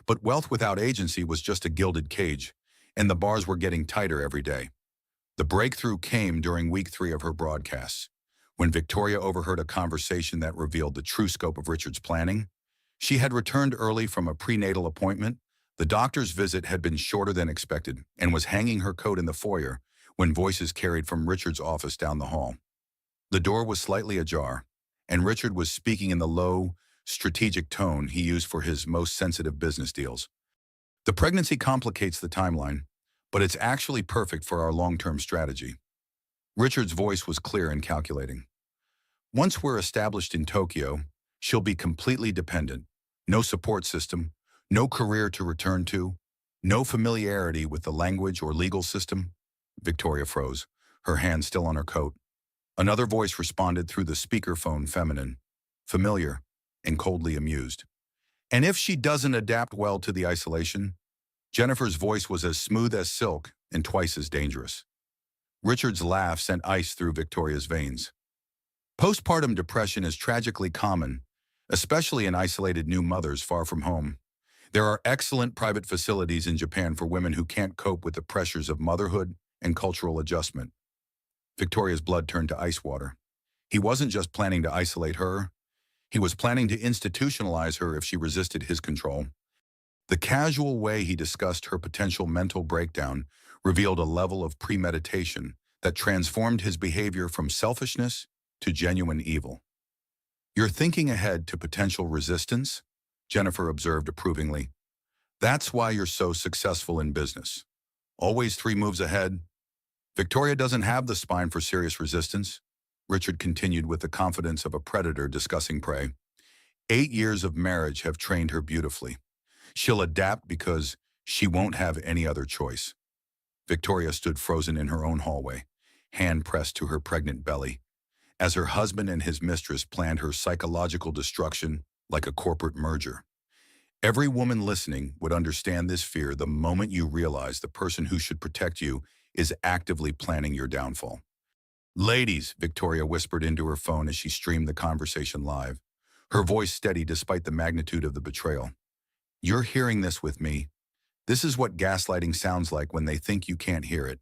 But wealth without agency was just a gilded cage, and the bars were getting tighter every day. The breakthrough came during week 3 of her broadcasts, when Victoria overheard a conversation that revealed the true scope of Richard's planning. She had returned early from a prenatal appointment. The doctor's visit had been shorter than expected and was hanging her coat in the foyer when voices carried from Richard's office down the hall. The door was slightly ajar, and Richard was speaking in the low, strategic tone he used for his most sensitive business deals. The pregnancy complicates the timeline, but it's actually perfect for our long-term strategy. Richard's voice was clear and calculating. Once we're established in Tokyo, she'll be completely dependent. No support system, no career to return to, no familiarity with the language or legal system. Victoria froze, her hand still on her coat. Another voice responded through the speakerphone, feminine, familiar, and coldly amused. And if she doesn't adapt well to the isolation? Jennifer's voice was as smooth as silk and twice as dangerous. Richard's laugh sent ice through Victoria's veins. Postpartum depression is tragically common, especially in isolated new mothers far from home. There are excellent private facilities in Japan for women who can't cope with the pressures of motherhood and cultural adjustment. Victoria's blood turned to ice water. He wasn't just planning to isolate her. He was planning to institutionalize her if she resisted his control. The casual way he discussed her potential mental breakdown revealed a level of premeditation that transformed his behavior from selfishness to genuine evil. You're thinking ahead to potential resistance, Jennifer observed approvingly. That's why you're so successful in business. Always 3 moves ahead. Victoria doesn't have the spine for serious resistance. Richard continued with the confidence of a predator discussing prey. 8 years of marriage have trained her beautifully. She'll adapt because she won't have any other choice. Victoria stood frozen in her own hallway, hand pressed to her pregnant belly, as her husband and his mistress planned her psychological destruction like a corporate merger. Every woman listening would understand this fear the moment you realize the person who should protect you is actively planning your downfall. Ladies, Victoria whispered into her phone as she streamed the conversation live, her voice steady despite the magnitude of the betrayal. You're hearing this with me. This is what gaslighting sounds like when they think you can't hear it.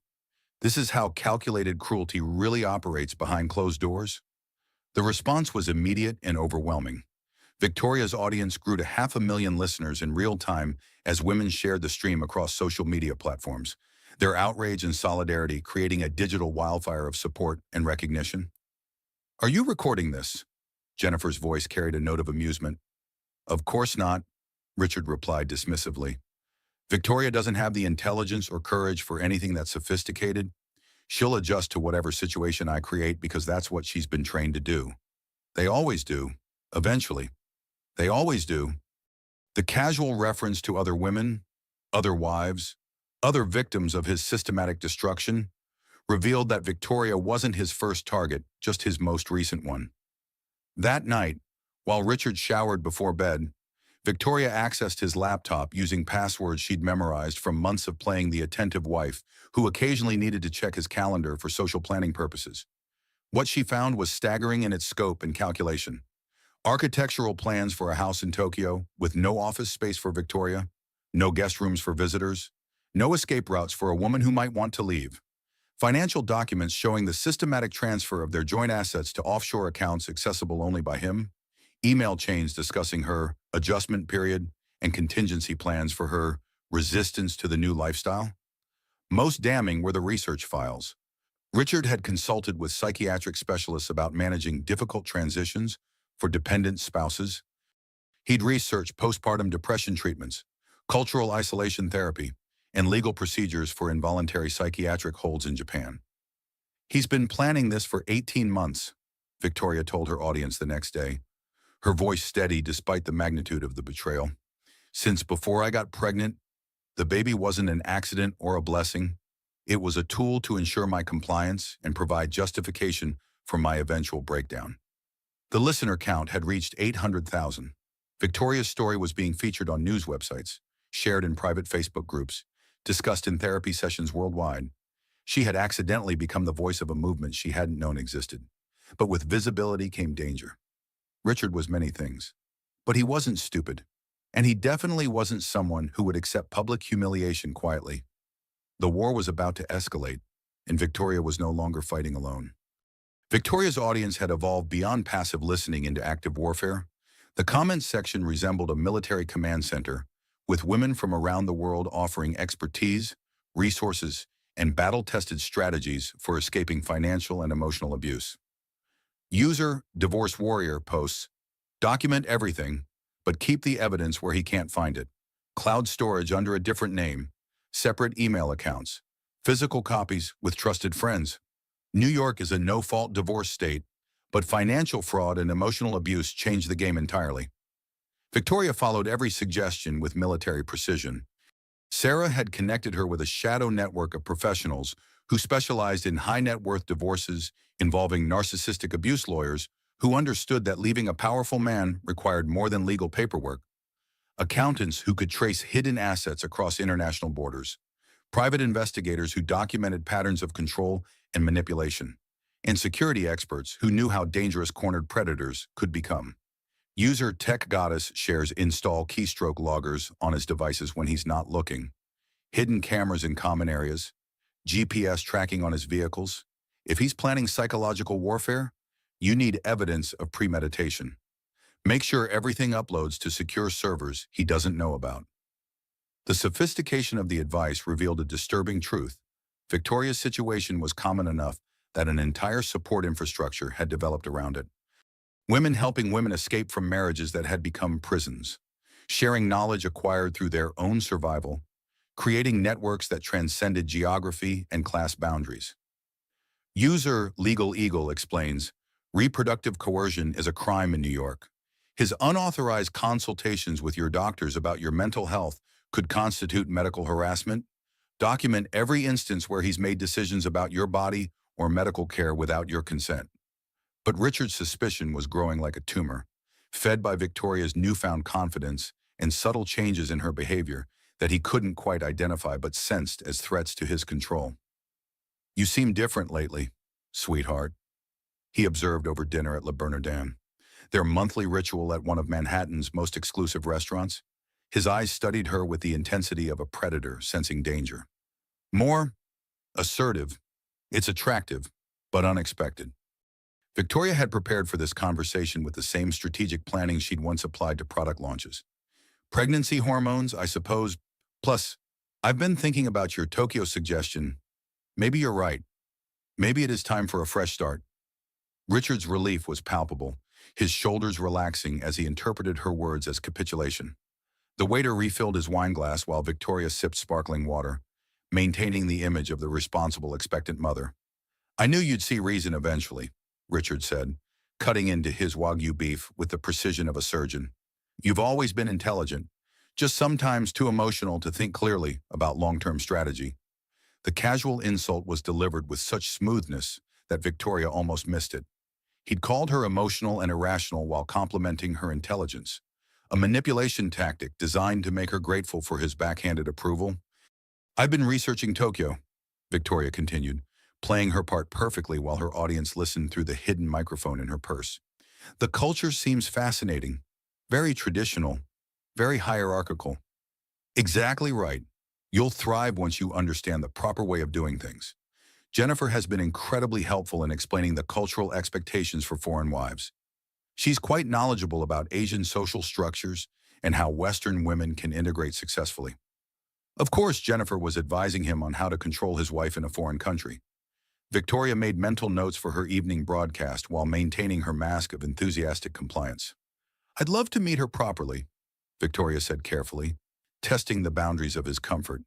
This is how calculated cruelty really operates behind closed doors. The response was immediate and overwhelming. Victoria's audience grew to 500,000 listeners in real time as women shared the stream across social media platforms, their outrage and solidarity creating a digital wildfire of support and recognition. Are you recording this? Jennifer's voice carried a note of amusement. Of course not, Richard replied dismissively. Victoria doesn't have the intelligence or courage for anything that's sophisticated. She'll adjust to whatever situation I create because that's what she's been trained to do. They always do. Eventually. They always do. The casual reference to other women, other wives, other victims of his systematic destruction revealed that Victoria wasn't his first target, just his most recent one. That night, while Richard showered before bed, Victoria accessed his laptop using passwords she'd memorized from months of playing the attentive wife who occasionally needed to check his calendar for social planning purposes. What she found was staggering in its scope and calculation. Architectural plans for a house in Tokyo with no office space for Victoria, no guest rooms for visitors, no escape routes for a woman who might want to leave. Financial documents showing the systematic transfer of their joint assets to offshore accounts accessible only by him. Email chains discussing her adjustment period and contingency plans for her resistance to the new lifestyle. Most damning were the research files. Richard had consulted with psychiatric specialists about managing difficult transitions for dependent spouses. He'd researched postpartum depression treatments, cultural isolation therapy, and legal procedures for involuntary psychiatric holds in Japan. He's been planning this for 18 months, Victoria told her audience the next day, her voice steady despite the magnitude of the betrayal. Since before I got pregnant, the baby wasn't an accident or a blessing. It was a tool to ensure my compliance and provide justification for my eventual breakdown. The listener count had reached 800,000. Victoria's story was being featured on news websites, shared in private Facebook groups, discussed in therapy sessions worldwide. She had accidentally become the voice of a movement she hadn't known existed. But with visibility came danger. Richard was many things, but he wasn't stupid, and he definitely wasn't someone who would accept public humiliation quietly. The war was about to escalate, and Victoria was no longer fighting alone. Victoria's audience had evolved beyond passive listening into active warfare. The comments section resembled a military command center, with women from around the world offering expertise, resources, and battle-tested strategies for escaping financial and emotional abuse. User Divorce Warrior posts, document everything, but keep the evidence where he can't find it. Cloud storage under a different name, separate email accounts, physical copies with trusted friends. New York is a no-fault divorce state, but financial fraud and emotional abuse changed the game entirely. Victoria followed every suggestion with military precision. Sarah had connected her with a shadow network of professionals who specialized in high-net-worth divorces involving narcissistic abuse lawyers who understood that leaving a powerful man required more than legal paperwork. Accountants who could trace hidden assets across international borders. Private investigators who documented patterns of control and manipulation. And security experts who knew how dangerous cornered predators could become. User Tech Goddess shares install keystroke loggers on his devices when he's not looking. Hidden cameras in common areas. GPS tracking on his vehicles. If he's planning psychological warfare, you need evidence of premeditation. Make sure everything uploads to secure servers he doesn't know about. The sophistication of the advice revealed a disturbing truth. Victoria's situation was common enough that an entire support infrastructure had developed around it. Women helping women escape from marriages that had become prisons, sharing knowledge acquired through their own survival, creating networks that transcended geography and class boundaries. User Legal Eagle explains, Reproductive coercion is a crime in New York. His unauthorized consultations with your doctors about your mental health could constitute medical harassment. Document every instance where he's made decisions about your body or medical care without your consent. But Richard's suspicion was growing like a tumor, fed by Victoria's newfound confidence and subtle changes in her behavior that he couldn't quite identify but sensed as threats to his control. "You seem different lately, sweetheart," he observed over dinner at Le Bernardin, their monthly ritual at one of Manhattan's most exclusive restaurants. His eyes studied her with the intensity of a predator sensing danger. "More assertive. It's attractive, but unexpected." Victoria had prepared for this conversation with the same strategic planning she'd once applied to product launches. "Pregnancy hormones, I suppose. Plus, I've been thinking about your Tokyo suggestion. Maybe you're right. Maybe it is time for a fresh start." Richard's relief was palpable, his shoulders relaxing as he interpreted her words as capitulation. The waiter refilled his wineglass while Victoria sipped sparkling water, maintaining the image of the responsible, expectant mother. "I knew you'd see reason eventually," Richard said, cutting into his Wagyu beef with the precision of a surgeon. "You've always been intelligent, just sometimes too emotional to think clearly about long-term strategy." The casual insult was delivered with such smoothness that Victoria almost missed it. He'd called her emotional and irrational while complimenting her intelligence, a manipulation tactic designed to make her grateful for his backhanded approval. "I've been researching Tokyo," Victoria continued, playing her part perfectly while her audience listened through the hidden microphone in her purse. "The culture seems fascinating, very traditional, very hierarchical." "Exactly right. You'll thrive once you understand the proper way of doing things. Jennifer has been incredibly helpful in explaining the cultural expectations for foreign wives. She's quite knowledgeable about Asian social structures and how Western women can integrate successfully." Of course, Jennifer was advising him on how to control his wife in a foreign country. Victoria made mental notes for her evening broadcast while maintaining her mask of enthusiastic compliance. "I'd love to meet her properly," Victoria said carefully, testing the boundaries of his comfort.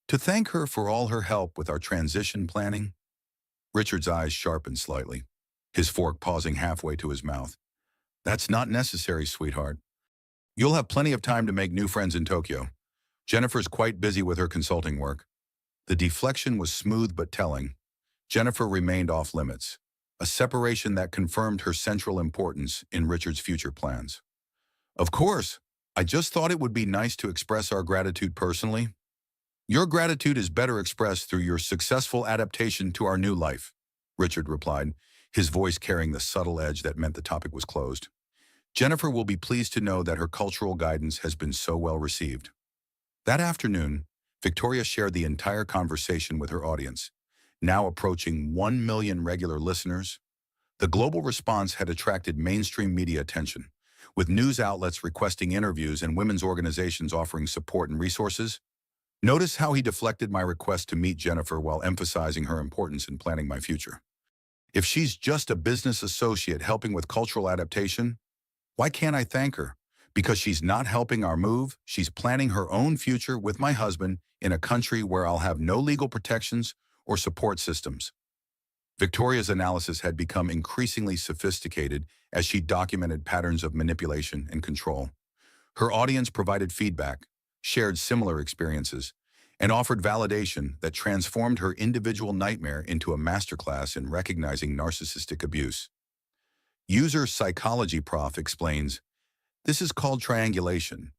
"To thank her for all her help with our transition planning." Richard's eyes sharpened slightly, his fork pausing halfway to his mouth. "That's not necessary, sweetheart. You'll have plenty of time to make new friends in Tokyo. Jennifer's quite busy with her consulting work." The deflection was smooth but telling. Jennifer remained off limits, a separation that confirmed her central importance in Richard's future plans. "Of course, I just thought it would be nice to express our gratitude personally." "Your gratitude is better expressed through your successful adaptation to our new life," Richard replied, his voice carrying the subtle edge that meant the topic was closed. "Jennifer will be pleased to know that her cultural guidance has been so well received." That afternoon, Victoria shared the entire conversation with her audience, now approaching 1 million regular listeners. The global response had attracted mainstream media attention, with news outlets requesting interviews and women's organizations offering support and resources. "Notice how he deflected my request to meet Jennifer while emphasizing her importance in planning my future. If she's just a business associate helping with cultural adaptation, why can't I thank her? Because she's not helping our move, she's planning her own future with my husband in a country where I'll have no legal protections or support systems." Victoria's analysis had become increasingly sophisticated as she documented patterns of manipulation and control. Her audience provided feedback, shared similar experiences, and offered validation that transformed her individual nightmare into a masterclass in recognizing narcissistic abuse. User psychology prof explains, "This is called triangulation.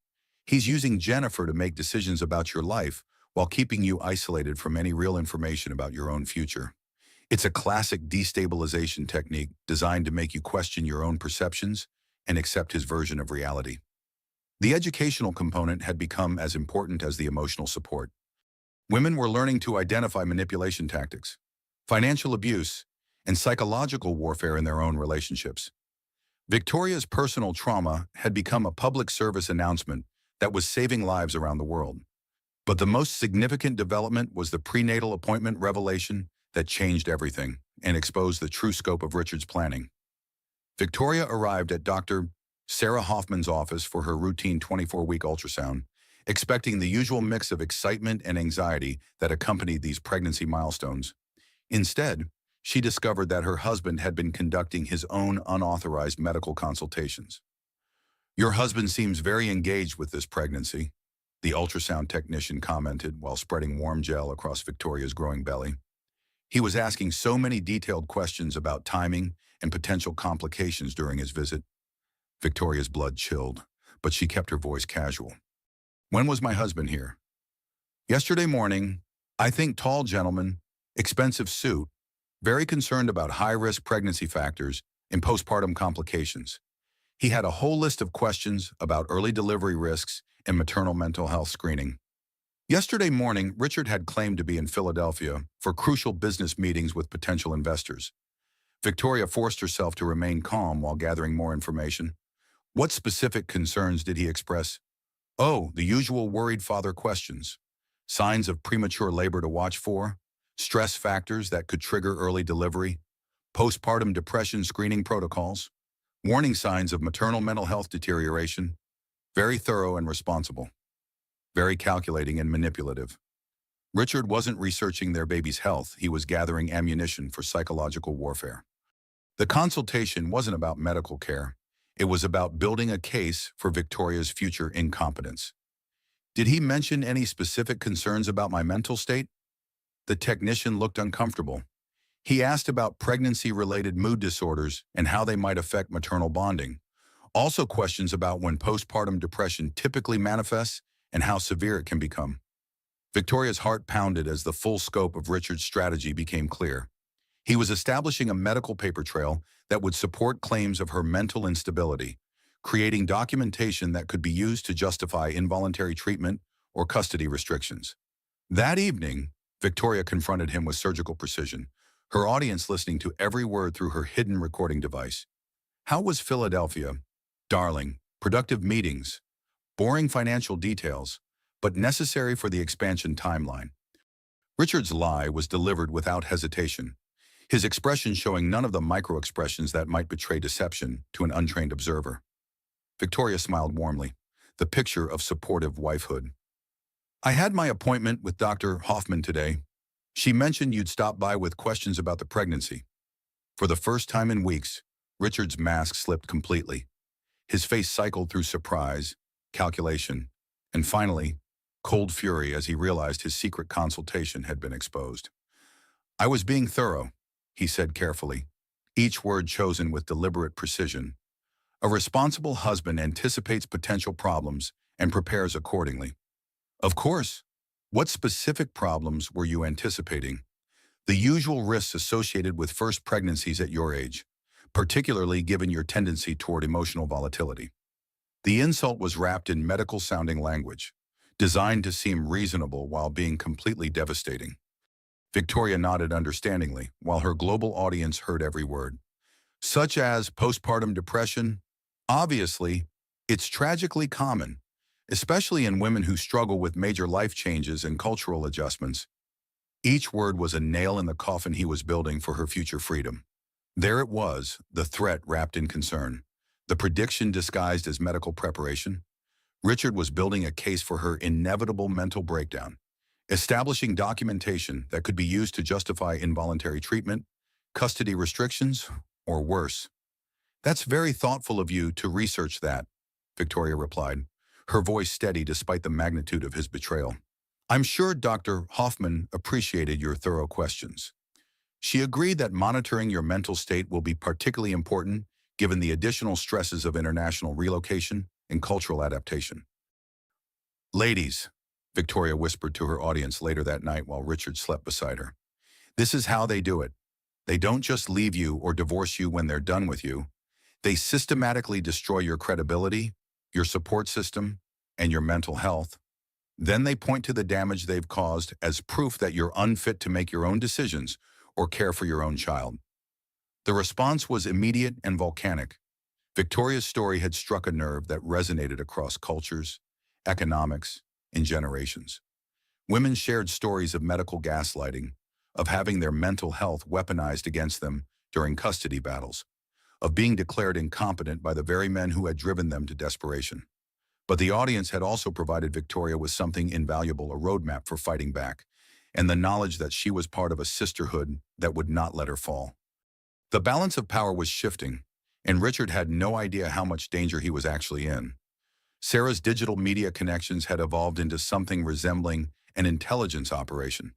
He's using Jennifer to make decisions about your life while keeping you isolated from any real information about your own future. It's a classic destabilization technique designed to make you question your own perceptions and accept his version of reality." The educational component had become as important as the emotional support. Women were learning to identify manipulation tactics, financial abuse, and psychological warfare in their own relationships. Victoria's personal trauma had become a public service announcement that was saving lives around the world. But the most significant development was the prenatal appointment revelation that changed everything and exposed the true scope of Richard's planning. Victoria arrived at Dr. Sarah Hoffman's office for her routine 24-week ultrasound, expecting the usual mix of excitement and anxiety that accompanied these pregnancy milestones. Instead, she discovered that her husband had been conducting his own unauthorized medical consultations. "Your husband seems very engaged with this pregnancy," the ultrasound technician commented while spreading warm gel across Victoria's growing belly. "He was asking so many detailed questions about timing and potential complications during his visit." Victoria's blood chilled, but she kept her voice casual. "When was my husband here?" "Yesterday morning. I think tall gentleman, expensive suit, very concerned about high-risk pregnancy factors and postpartum complications. He had a whole list of questions about early delivery risks and maternal mental health screening." Yesterday morning, Richard had claimed to be in Philadelphia for crucial business meetings with potential investors. Victoria forced herself to remain calm while gathering more information. What specific concerns did he express? Oh, the usual worried father questions. Signs of premature labor to watch for, stress factors that could trigger early delivery, postpartum depression screening protocols, warning signs of maternal mental health deterioration. Very thorough and responsible. Very calculating and manipulative. Richard wasn't researching their baby's health, he was gathering ammunition for psychological warfare. The consultation wasn't about medical care. It was about building a case for Victoria's future incompetence. "Did he mention any specific concerns about my mental state?" The technician looked uncomfortable. "He asked about pregnancy-related mood disorders and how they might affect maternal bonding. Also questions about when postpartum depression typically manifests and how severe it can become." Victoria's heart pounded as the full scope of Richard's strategy became clear. He was establishing a medical paper trail that would support claims of her mental instability, creating documentation that could be used to justify involuntary treatment or custody restrictions. That evening, Victoria confronted him with surgical precision, her audience listening to every word through her hidden recording device. "How was Philadelphia?" "Darling, productive meetings, boring financial details, but necessary for the expansion timeline." Richard's lie was delivered without hesitation, his expression showing none of the micro-expressions that might betray deception to an untrained observer. Victoria smiled warmly, the picture of supportive wifehood. "I had my appointment with Dr. Hoffman today. She mentioned you'd stop by with questions about the pregnancy." For the first time in weeks, Richard's mask slipped completely. His face cycled through surprise, calculation, and finally, cold fury as he realized his secret consultation had been exposed. "I was being thorough," he said carefully, each word chosen with deliberate precision. "A responsible husband anticipates potential problems and prepares accordingly." "Of course. What specific problems were you anticipating?" "The usual risks associated with first pregnancies at your age, particularly given your tendency toward emotional volatility." The insult was wrapped in medical-sounding language, designed to seem reasonable while being completely devastating. Victoria nodded understandingly, while her global audience heard every word. "Such as postpartum depression? Obviously, it's tragically common, especially in women who struggle with major life changes and cultural adjustments." Each word was a nail in the coffin he was building for her future freedom. There it was, the threat wrapped in concern, the prediction disguised as medical preparation. Richard was building a case for her inevitable mental breakdown, establishing documentation that could be used to justify involuntary treatment, custody restrictions, or worse. "That's very thoughtful of you to research that," Victoria replied, her voice steady despite the magnitude of his betrayal. "I'm sure Dr. Hoffman appreciated your thorough questions. She agreed that monitoring your mental state will be particularly important given the additional stresses of international relocation and cultural adaptation." "Ladies," Victoria whispered to her audience later that night while Richard slept beside her, "this is how they do it. They don't just leave you or divorce you when they're done with you. They systematically destroy your credibility, your support system, and your mental health. Then they point to the damage they've caused as proof that you're unfit to make your own decisions or care for your own child." The response was immediate and volcanic. Victoria's story had struck a nerve that resonated across cultures, economics, and generations. Women shared stories of medical gaslighting, of having their mental health weaponized against them during custody battles, of being declared incompetent by the very men who had driven them to desperation. But the audience had also provided Victoria with something invaluable, a roadmap for fighting back, and the knowledge that she was part of a sisterhood that would not let her fall. The balance of power was shifting, and Richard had no idea how much danger he was actually in. Sarah's digital media connections had evolved into something resembling an intelligence operation.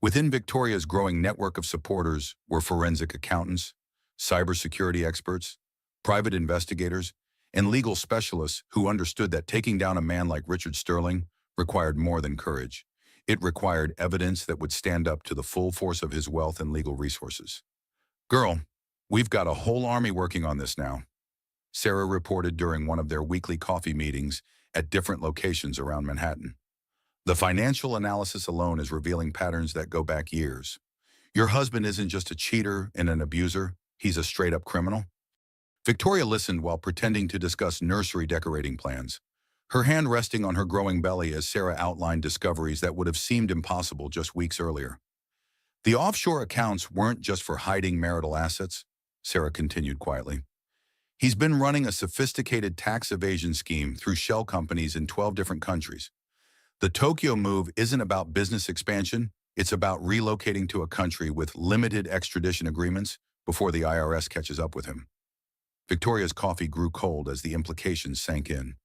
Within Victoria's growing network of supporters were forensic accountants, cybersecurity experts, private investigators, and legal specialists who understood that taking down a man like Richard Sterling required more than courage. It required evidence that would stand up to the full force of his wealth and legal resources. "Girl, we've got a whole army working on this now," Sarah reported during one of their weekly coffee meetings at different locations around Manhattan. "The financial analysis alone is revealing patterns that go back years. Your husband isn't just a cheater and an abuser, he's a straight-up criminal." Victoria listened while pretending to discuss nursery decorating plans, her hand resting on her growing belly as Sarah outlined discoveries that would have seemed impossible just weeks earlier. "The offshore accounts weren't just for hiding marital assets," Sarah continued quietly. "He's been running a sophisticated tax evasion scheme through shell companies in 12 different countries. The Tokyo move isn't about business expansion, it's about relocating to a country with limited extradition agreements before the IRS catches up with him." Victoria's coffee grew cold as the implications sank in.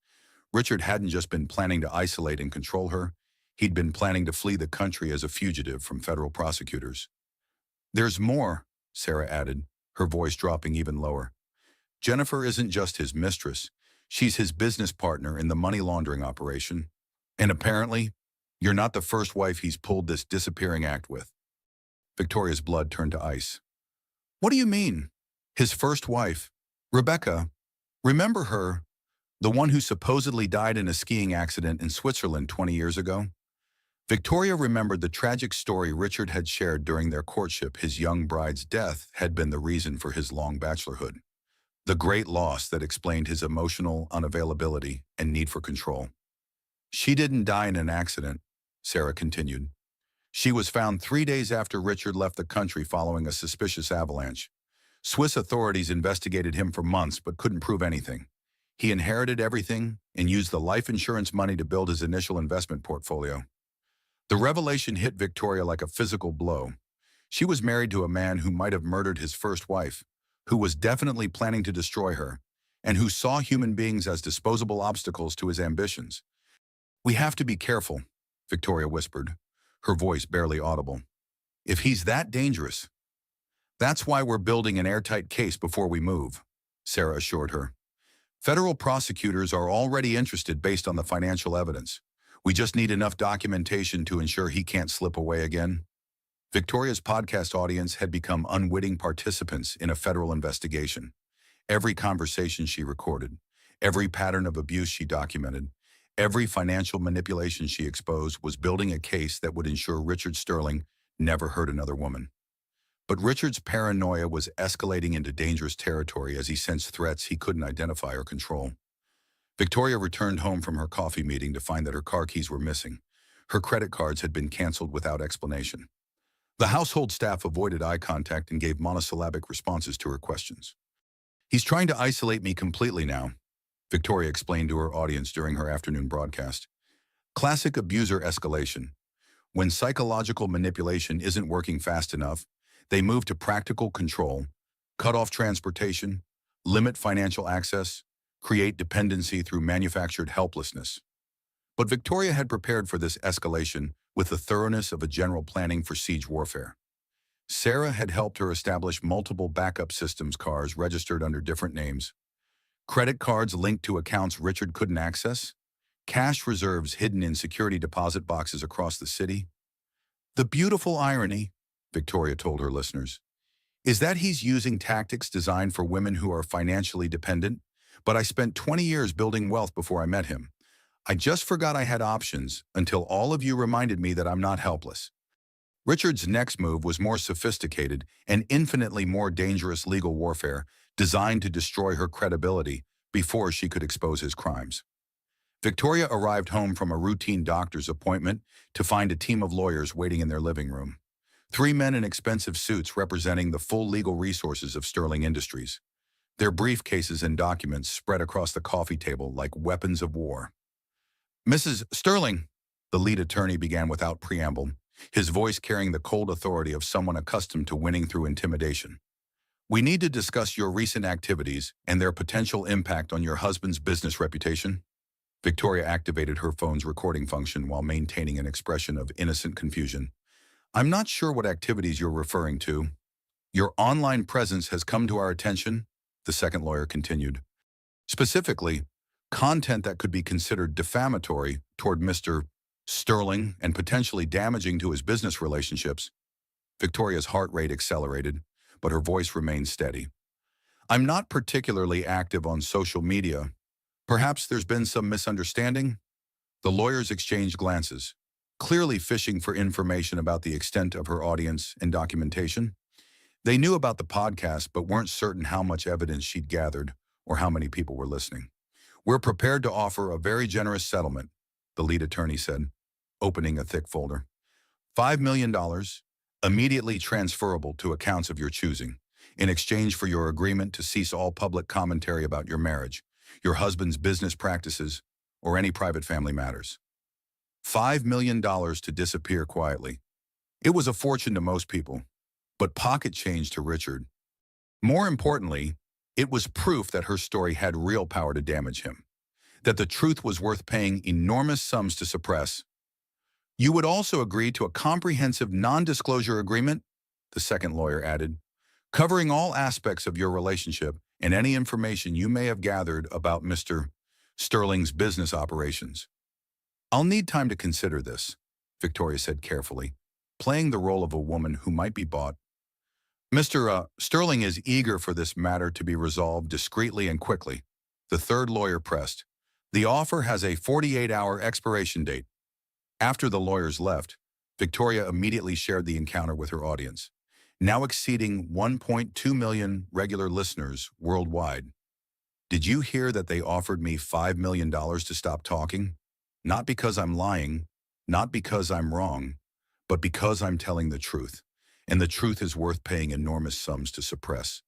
Richard hadn't just been planning to isolate and control her, he'd been planning to flee the country as a fugitive from federal prosecutors. "There's more," Sarah added, her voice dropping even lower. "Jennifer isn't just his mistress, she's his business partner in the money laundering operation. And apparently, you're not the first wife he's pulled this disappearing act with." Victoria's blood turned to ice. "What do you mean? His first wife? Rebecca, remember her, the one who supposedly died in a skiing accident in Switzerland 20 years ago?" Victoria remembered the tragic story Richard had shared during their courtship. His young bride's death had been the reason for his long bachelorhood. The great loss that explained his emotional unavailability and need for control. "She didn't die in an accident," Sarah continued. "She was found 3 days after Richard left the country following a suspicious avalanche. Swiss authorities investigated him for months but couldn't prove anything. He inherited everything and used the life insurance money to build his initial investment portfolio." The revelation hit Victoria like a physical blow. She was married to a man who might have murdered his first wife, who was definitely planning to destroy her, and who saw human beings as disposable obstacles to his ambitions. "We have to be careful," Victoria whispered, her voice barely audible. "If he's that dangerous." "That's why we're building an airtight case before we move," Sarah assured her. "Federal prosecutors are already interested based on the financial evidence. We just need enough documentation to ensure he can't slip away again." Victoria's podcast audience had become unwitting participants in a federal investigation. Every conversation she recorded, every pattern of abuse she documented, every financial manipulation she exposed was building a case that would ensure Richard Sterling never hurt another woman. But Richard's paranoia was escalating into dangerous territory as he sensed threats he couldn't identify or control. Victoria returned home from her coffee meeting to find that her car keys were missing. Her credit cards had been canceled without explanation. The household staff avoided eye contact and gave monosyllabic responses to her questions. "He's trying to isolate me completely now," Victoria explained to her audience during her afternoon broadcast. "Classic abuser escalation. When psychological manipulation isn't working fast enough, they move to practical control, cut off transportation, limit financial access, create dependency through manufactured helplessness." But Victoria had prepared for this escalation with the thoroughness of a general planning for siege warfare. Sarah had helped her establish multiple backup systems, cars registered under different names, credit cards linked to accounts Richard couldn't access, cash reserves hidden in security deposit boxes across the city. "The beautiful irony," Victoria told her listeners, "is that he's using tactics designed for women who are financially dependent, but I spent 20 years building wealth before I met him. I just forgot I had options until all of you reminded me that I'm not helpless." Richard's next move was more sophisticated and infinitely more dangerous legal warfare designed to destroy her credibility before she could expose his crimes. Victoria arrived home from a routine doctor's appointment to find a team of lawyers waiting in their living room. 3 men in expensive suits representing the full legal resources of Sterling Industries. Their briefcases and documents spread across the coffee table like weapons of war. "Mrs. Sterling," the lead attorney began without preamble, his voice carrying the cold authority of someone accustomed to winning through intimidation. "We need to discuss your recent activities and their potential impact on your husband's business reputation." Victoria activated her phone's recording function while maintaining an expression of innocent confusion. "I'm not sure what activities you're referring to. Your online presence has come to our attention," the second lawyer continued. "Specifically, content that could be considered defamatory toward Mr. Sterling and potentially damaging to his business relationships." Victoria's heart rate accelerated, but her voice remained steady. "I'm not particularly active on social media. Perhaps there's been some misunderstanding?" The lawyers exchanged glances, clearly fishing for information about the extent of her audience and documentation. They knew about the podcast but weren't certain how much evidence she'd gathered or how many people were listening. "We're prepared to offer a very generous settlement," the lead attorney said, opening a thick folder. $5 million, immediately transferable to accounts of your choosing, in exchange for your agreement to cease all public commentary about your marriage, your husband's business practices, or any private family matters. $5 million to disappear quietly. It was a fortune to most people, but pocket change to Richard. More importantly, it was proof that her story had real power to damage him, that the truth was worth paying enormous sums to suppress. "You would also agree to a comprehensive non-disclosure agreement," the second lawyer added, "covering all aspects of your relationship and any information you may have gathered about Mr. Sterling's business operations." "I'll need time to consider this," Victoria said carefully, playing the role of a woman who might be bought. "Mr. Sterling is eager for this matter to be resolved discreetly and quickly," the third lawyer pressed. "The offer has a 48-hour expiration date." After the lawyers left, Victoria immediately shared the encounter with her audience, now exceeding 1.2 million regular listeners worldwide. "Did you hear that they offered me $5 million to stop talking? Not because I'm lying, not because I'm wrong, but because I'm telling the truth. And the truth is worth paying enormous sums to suppress.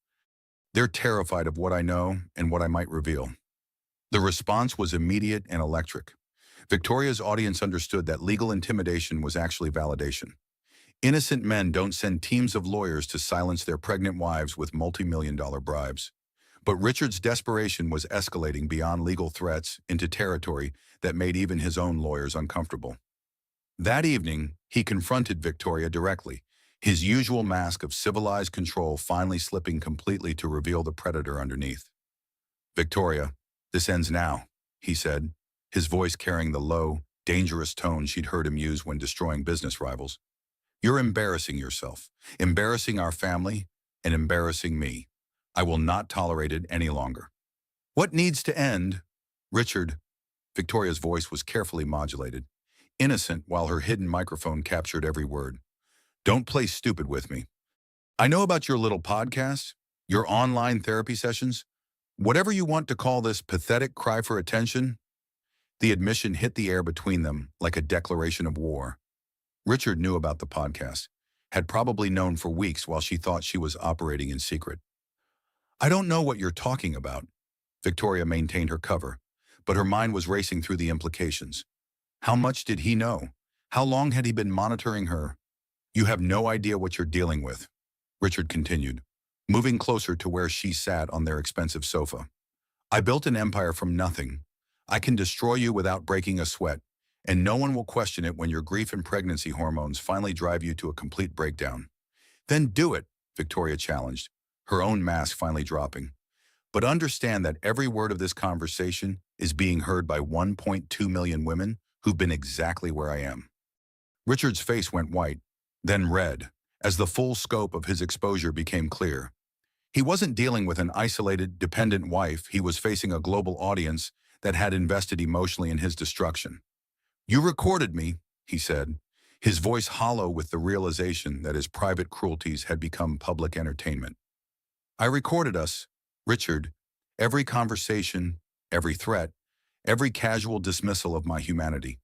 They're terrified of what I know and what I might reveal." The response was immediate and electric. Victoria's audience understood that legal intimidation was actually validation. Innocent men don't send teams of lawyers to silence their pregnant wives with multi-million-dollar bribes. But Richard's desperation was escalating beyond legal threats into territory that made even his own lawyers uncomfortable. That evening, he confronted Victoria directly, his usual mask of civilized control finally slipping completely to reveal the predator underneath. "Victoria, this ends now," he said, his voice carrying the low, dangerous tone she'd heard him use when destroying business rivals. "You're embarrassing yourself, embarrassing our family, and embarrassing me. I will not tolerate it any longer." "What needs to end?" "Richard," Victoria's voice was carefully modulated, innocent while her hidden microphone captured every word. "Don't play stupid with me. I know about your little podcast, your online therapy sessions, whatever you want to call this pathetic cry for attention." The admission hit the air between them like a declaration of war. Richard knew about the podcast, had probably known for weeks while she thought she was operating in secret. "I don't know what you're talking about." Victoria maintained her cover, but her mind was racing through the implications. How much did he know? How long had he been monitoring her? "You have no idea what you're dealing with," Richard continued, moving closer to where she sat on their expensive sofa. "I built an empire from nothing. I can destroy you without breaking a sweat, and no one will question it when your grief and pregnancy hormones finally drive you to a complete breakdown." "Then do it," Victoria challenged, her own mask finally dropping. "But understand that every word of this conversation is being heard by 1.2 million women who've been exactly where I am." Richard's face went white, then red, as the full scope of his exposure became clear. He wasn't dealing with an isolated, dependent wife. He was facing a global audience that had invested emotionally in his destruction. "You recorded me," he said, his voice hollow with the realization that his private cruelties had become public entertainment. "I recorded us, Richard, every conversation, every threat, every casual dismissal of my humanity.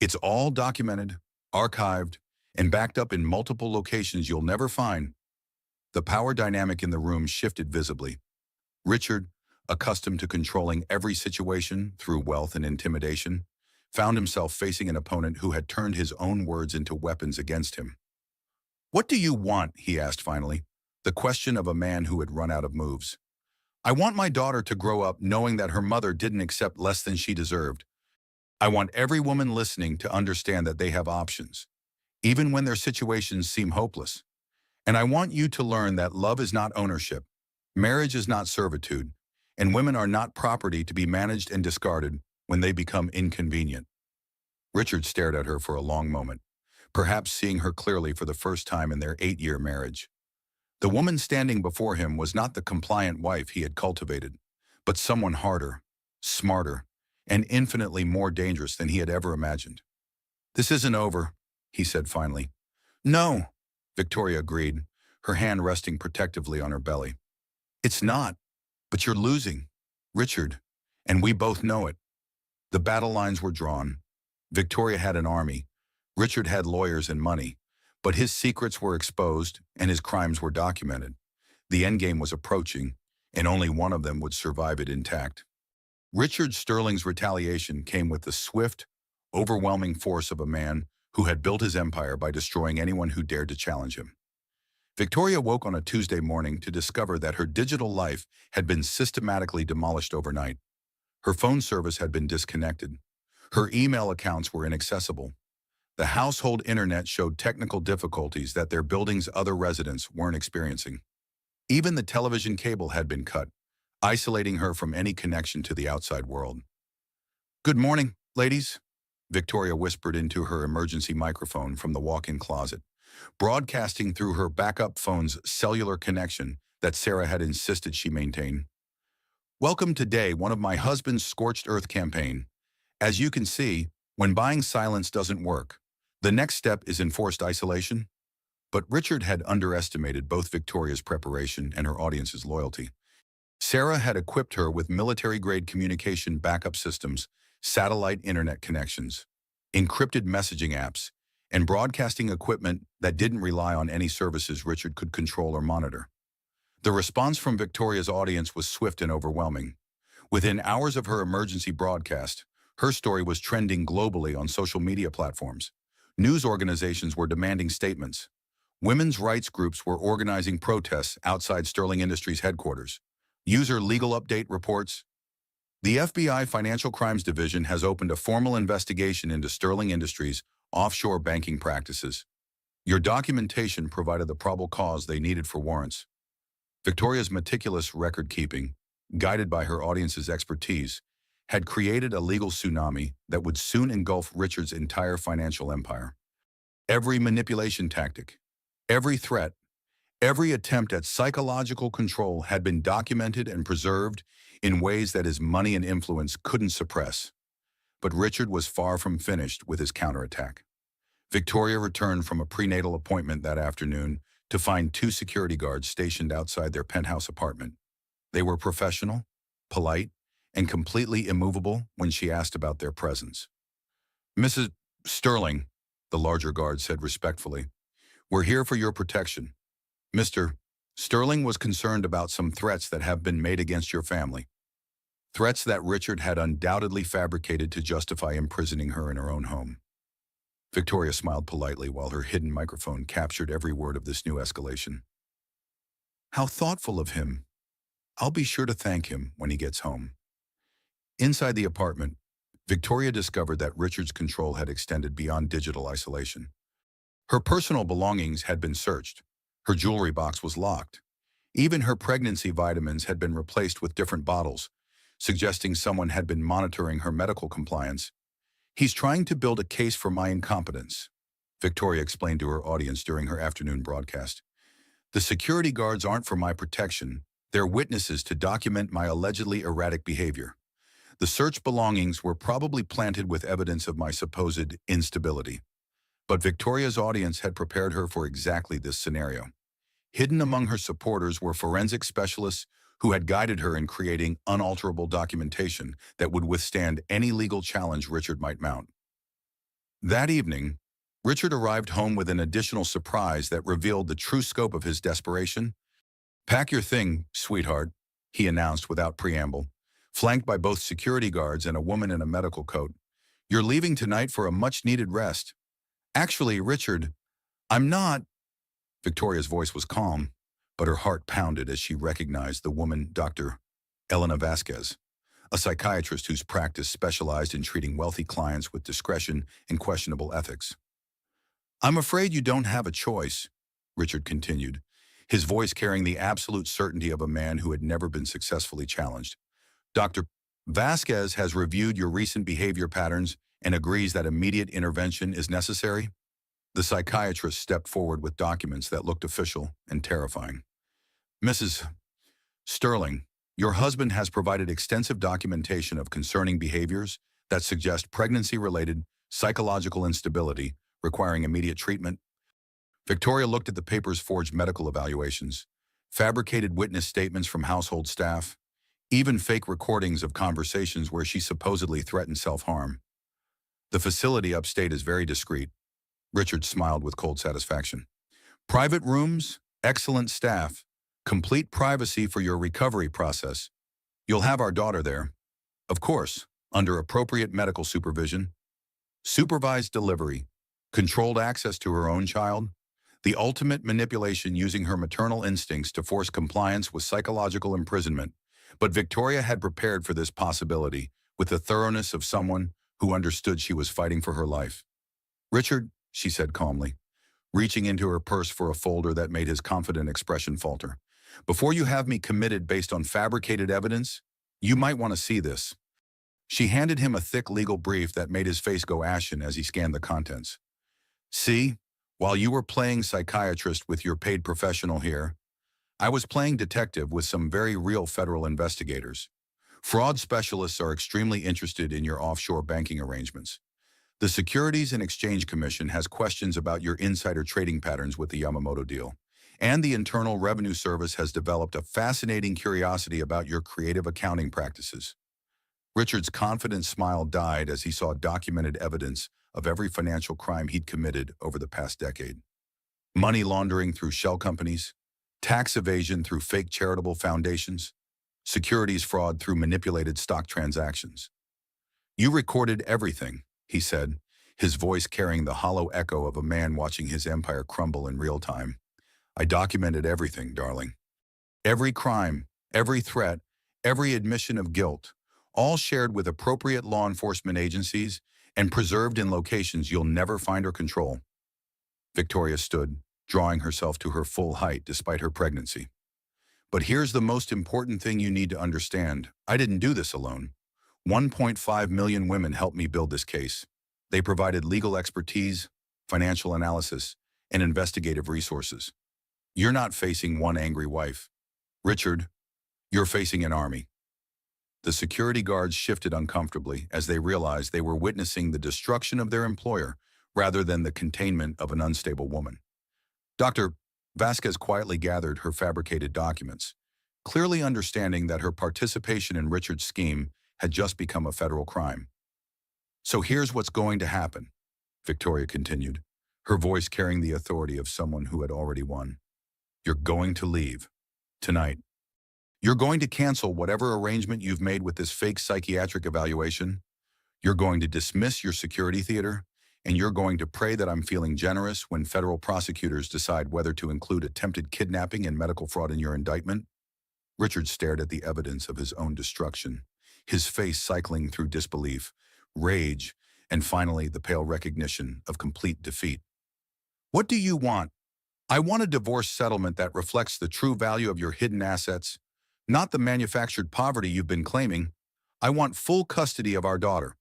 It's all documented, archived, and backed up in multiple locations you'll never find." The power dynamic in the room shifted visibly. Richard, accustomed to controlling every situation through wealth and intimidation, found himself facing an opponent who had turned his own words into weapons against him. "What do you want?" he asked finally, the question of a man who had run out of moves. "I want my daughter to grow up knowing that her mother didn't accept less than she deserved. I want every woman listening to understand that they have options, even when their situations seem hopeless. And I want you to learn that love is not ownership, marriage is not servitude, and women are not property to be managed and discarded when they become inconvenient." Richard stared at her for a long moment, perhaps seeing her clearly for the first time in their 8-year marriage. The woman standing before him was not the compliant wife he had cultivated, but someone harder, smarter, and infinitely more dangerous than he had ever imagined. "This isn't over," he said finally. "No," Victoria agreed, her hand resting protectively on her belly. "It's not, but you're losing, Richard, and we both know it." The battle lines were drawn. Victoria had an army. Richard had lawyers and money, but his secrets were exposed and his crimes were documented. The endgame was approaching, and only one of them would survive it intact. Richard Sterling's retaliation came with the swift, overwhelming force of a man who had built his empire by destroying anyone who dared to challenge him. Victoria woke on a Tuesday morning to discover that her digital life had been systematically demolished overnight. Her phone service had been disconnected. Her email accounts were inaccessible. The household internet showed technical difficulties that their building's other residents weren't experiencing. Even the television cable had been cut, isolating her from any connection to the outside world. "Good morning, ladies," Victoria whispered into her emergency microphone from the walk-in closet, broadcasting through her backup phone's cellular connection that Sarah had insisted she maintain. "Welcome to day one of my husband's scorched earth campaign. As you can see, when buying silence doesn't work, the next step is enforced isolation." But Richard had underestimated both Victoria's preparation and her audience's loyalty. Sarah had equipped her with military-grade communication backup systems, satellite internet connections, encrypted messaging apps, and broadcasting equipment that didn't rely on any services Richard could control or monitor. The response from Victoria's audience was swift and overwhelming. Within hours of her emergency broadcast, her story was trending globally on social media platforms. News organizations were demanding statements. Women's rights groups were organizing protests outside Sterling Industries headquarters. User legal update reports. The FBI Financial Crimes Division has opened a formal investigation into Sterling Industries' offshore banking practices. Your documentation provided the probable cause they needed for warrants. Victoria's meticulous record-keeping, guided by her audience's expertise, had created a legal tsunami that would soon engulf Richard's entire financial empire. Every manipulation tactic, every threat, every attempt at psychological control had been documented and preserved in ways that his money and influence couldn't suppress. But Richard was far from finished with his counterattack. Victoria returned from a prenatal appointment that afternoon to find 2 security guards stationed outside their penthouse apartment. They were professional, polite, and completely immovable when she asked about their presence. "Mrs. Sterling," the larger guard said respectfully, "we're here for your protection. Mr. Sterling was concerned about some threats that have been made against your family. Threats that Richard had undoubtedly fabricated to justify imprisoning her in her own home." Victoria smiled politely while her hidden microphone captured every word of this new escalation. "How thoughtful of him. I'll be sure to thank him when he gets home." Inside the apartment, Victoria discovered that Richard's control had extended beyond digital isolation. Her personal belongings had been searched. Her jewelry box was locked. Even her pregnancy vitamins had been replaced with different bottles, suggesting someone had been monitoring her medical compliance. "He's trying to build a case for my incompetence," Victoria explained to her audience during her afternoon broadcast. "The security guards aren't for my protection. They're witnesses to document my allegedly erratic behavior. The search belongings were probably planted with evidence of my supposed instability." But Victoria's audience had prepared her for exactly this scenario. Hidden among her supporters were forensic specialists who had guided her in creating unalterable documentation that would withstand any legal challenge Richard might mount. That evening, Richard arrived home with an additional surprise that revealed the true scope of his desperation. "Pack your thing, sweetheart," he announced without preamble. Flanked by both security guards and a woman in a medical coat, You're leaving tonight for a much-needed rest. Actually, Richard, I'm not. Victoria's voice was calm, but her heart pounded as she recognized the woman, Dr. Elena Vasquez, a psychiatrist whose practice specialized in treating wealthy clients with discretion and questionable ethics. I'm afraid you don't have a choice, Richard continued, his voice carrying the absolute certainty of a man who had never been successfully challenged. Dr. Vasquez has reviewed your recent behavior patterns and agrees that immediate intervention is necessary. The psychiatrist stepped forward with documents that looked official and terrifying. Mrs. Sterling, your husband has provided extensive documentation of concerning behaviors that suggest pregnancy-related psychological instability requiring immediate treatment. Victoria looked at the paper's forged medical evaluations, fabricated witness statements from household staff, even fake recordings of conversations where she supposedly threatened self-harm. The facility upstate is very discreet. Richard smiled with cold satisfaction. Private rooms, excellent staff, complete privacy for your recovery process. You'll have our daughter there. Of course, under appropriate medical supervision. Supervised delivery, controlled access to her own child, the ultimate manipulation using her maternal instincts to force compliance with psychological imprisonment. But Victoria had prepared for this possibility with the thoroughness of someone who understood she was fighting for her life. Richard, she said calmly, reaching into her purse for a folder that made his confident expression falter. Before you have me committed based on fabricated evidence, you might want to see this. She handed him a thick legal brief that made his face go ashen as he scanned the contents. See, while you were playing psychiatrist with your paid professional here, I was playing detective with some very real federal investigators. Fraud specialists are extremely interested in your offshore banking arrangements. The Securities and Exchange Commission has questions about your insider trading patterns with the Yamamoto deal, and the Internal Revenue Service has developed a fascinating curiosity about your creative accounting practices. Richard's confident smile died as he saw documented evidence of every financial crime he'd committed over the past decade. Money laundering through shell companies, tax evasion through fake charitable foundations, securities fraud through manipulated stock transactions. You recorded everything, he said, his voice carrying the hollow echo of a man watching his empire crumble in real time. I documented everything, darling. Every crime, every threat, every admission of guilt, all shared with appropriate law enforcement agencies and preserved in locations you'll never find or control. Victoria stood, drawing herself to her full height despite her pregnancy. But here's the most important thing you need to understand. I didn't do this alone. 1.5 million women helped me build this case. They provided legal expertise, financial analysis, and investigative resources. You're not facing one angry wife. Richard, you're facing an army. The security guards shifted uncomfortably as they realized they were witnessing the destruction of their employer rather than the containment of an unstable woman. Dr. Vasquez quietly gathered her fabricated documents, clearly understanding that her participation in Richard's scheme had just become a federal crime. So here's what's going to happen, Victoria continued, her voice carrying the authority of someone who had already won. You're going to leave. Tonight. You're going to cancel whatever arrangement you've made with this fake psychiatric evaluation. You're going to dismiss your security theater, and you're going to pray that I'm feeling generous when federal prosecutors decide whether to include attempted kidnapping and medical fraud in your indictment. Richard stared at the evidence of his own destruction, his face cycling through disbelief, rage, and finally the pale recognition of complete defeat. What do you want? I want a divorce settlement that reflects the true value of your hidden assets, not the manufactured poverty you've been claiming. I want full custody of our daughter.